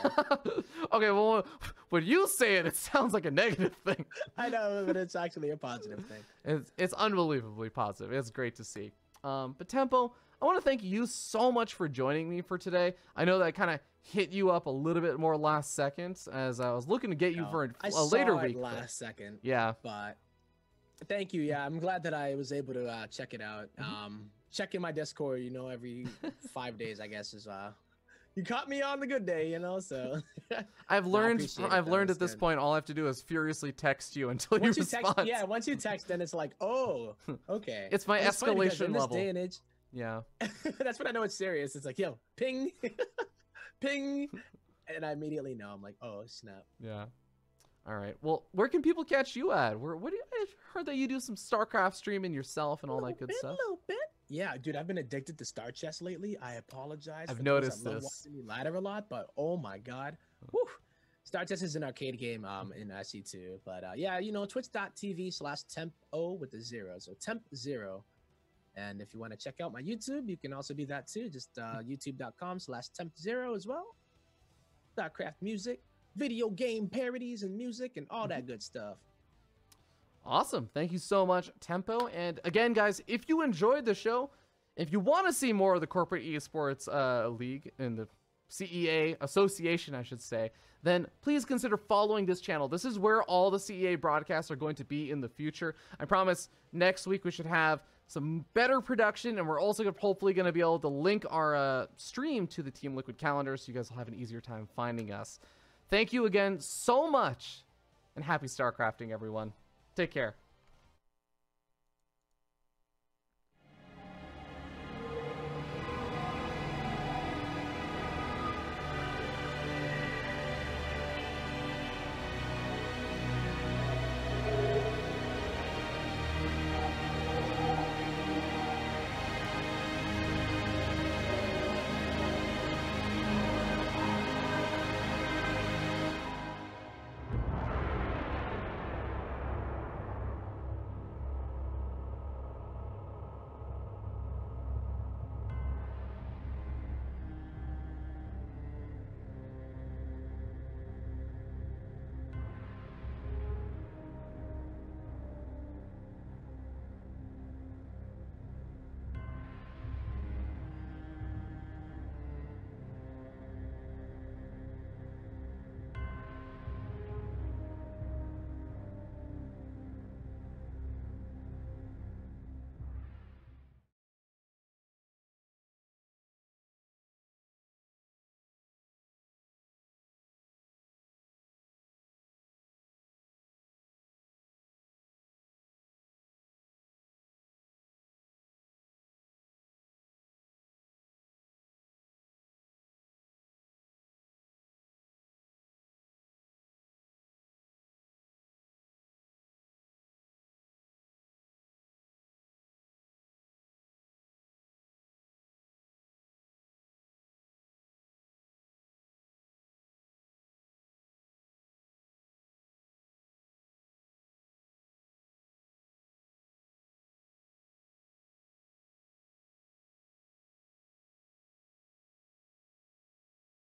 Okay. Okay, well, when you say it, it sounds like a negative thing. I know, but it's actually a positive thing. It's unbelievably positive. It's great to see. But Tempo, I want to thank you so much for joining me for today. I know that I kind of hit you up a little bit more last second, as I was looking to get you for a later week. Last second. Yeah. But thank you. Yeah, I'm glad that I was able to check it out. Checking my Discord, every 5 days, I guess, is you caught me on the good day, so I've learned at this point all I have to do is furiously text you until you respond. Once you text, then it's like, oh, okay. It's my escalation level. In this day and age, yeah. That's when I know it's serious. It's like, yo, ping, ping, and I immediately know. I'm like, oh, snap. Yeah. All right. Well, where can people catch you at? I've heard that you do some StarCraft streaming yourself and all that good stuff. A little bit. Yeah, dude, I've been addicted to Star Chess lately. I apologize. I've noticed this. I love watching me ladder a lot, but oh my god, whew. Star Chess is an arcade game in SC2. But yeah, twitch.tv/tempo with the 0, so temp0. And if you want to check out my YouTube, you can also do that too. Just youtube.com/temp0 as well. StarCraft music, video game parodies and music and all that good stuff. Awesome. Thank you so much, Tempo. And again, guys, if you enjoyed the show, if you want to see more of the Corporate Esports League in the CEA association, I should say, then please consider following this channel. This is where all the CEA broadcasts are going to be in the future. I promise next week we should have some better production, and we're also hopefully going to be able to link our stream to the Team Liquid calendar so you guys will have an easier time finding us. Thank you again so much, and happy StarCrafting, everyone. Take care.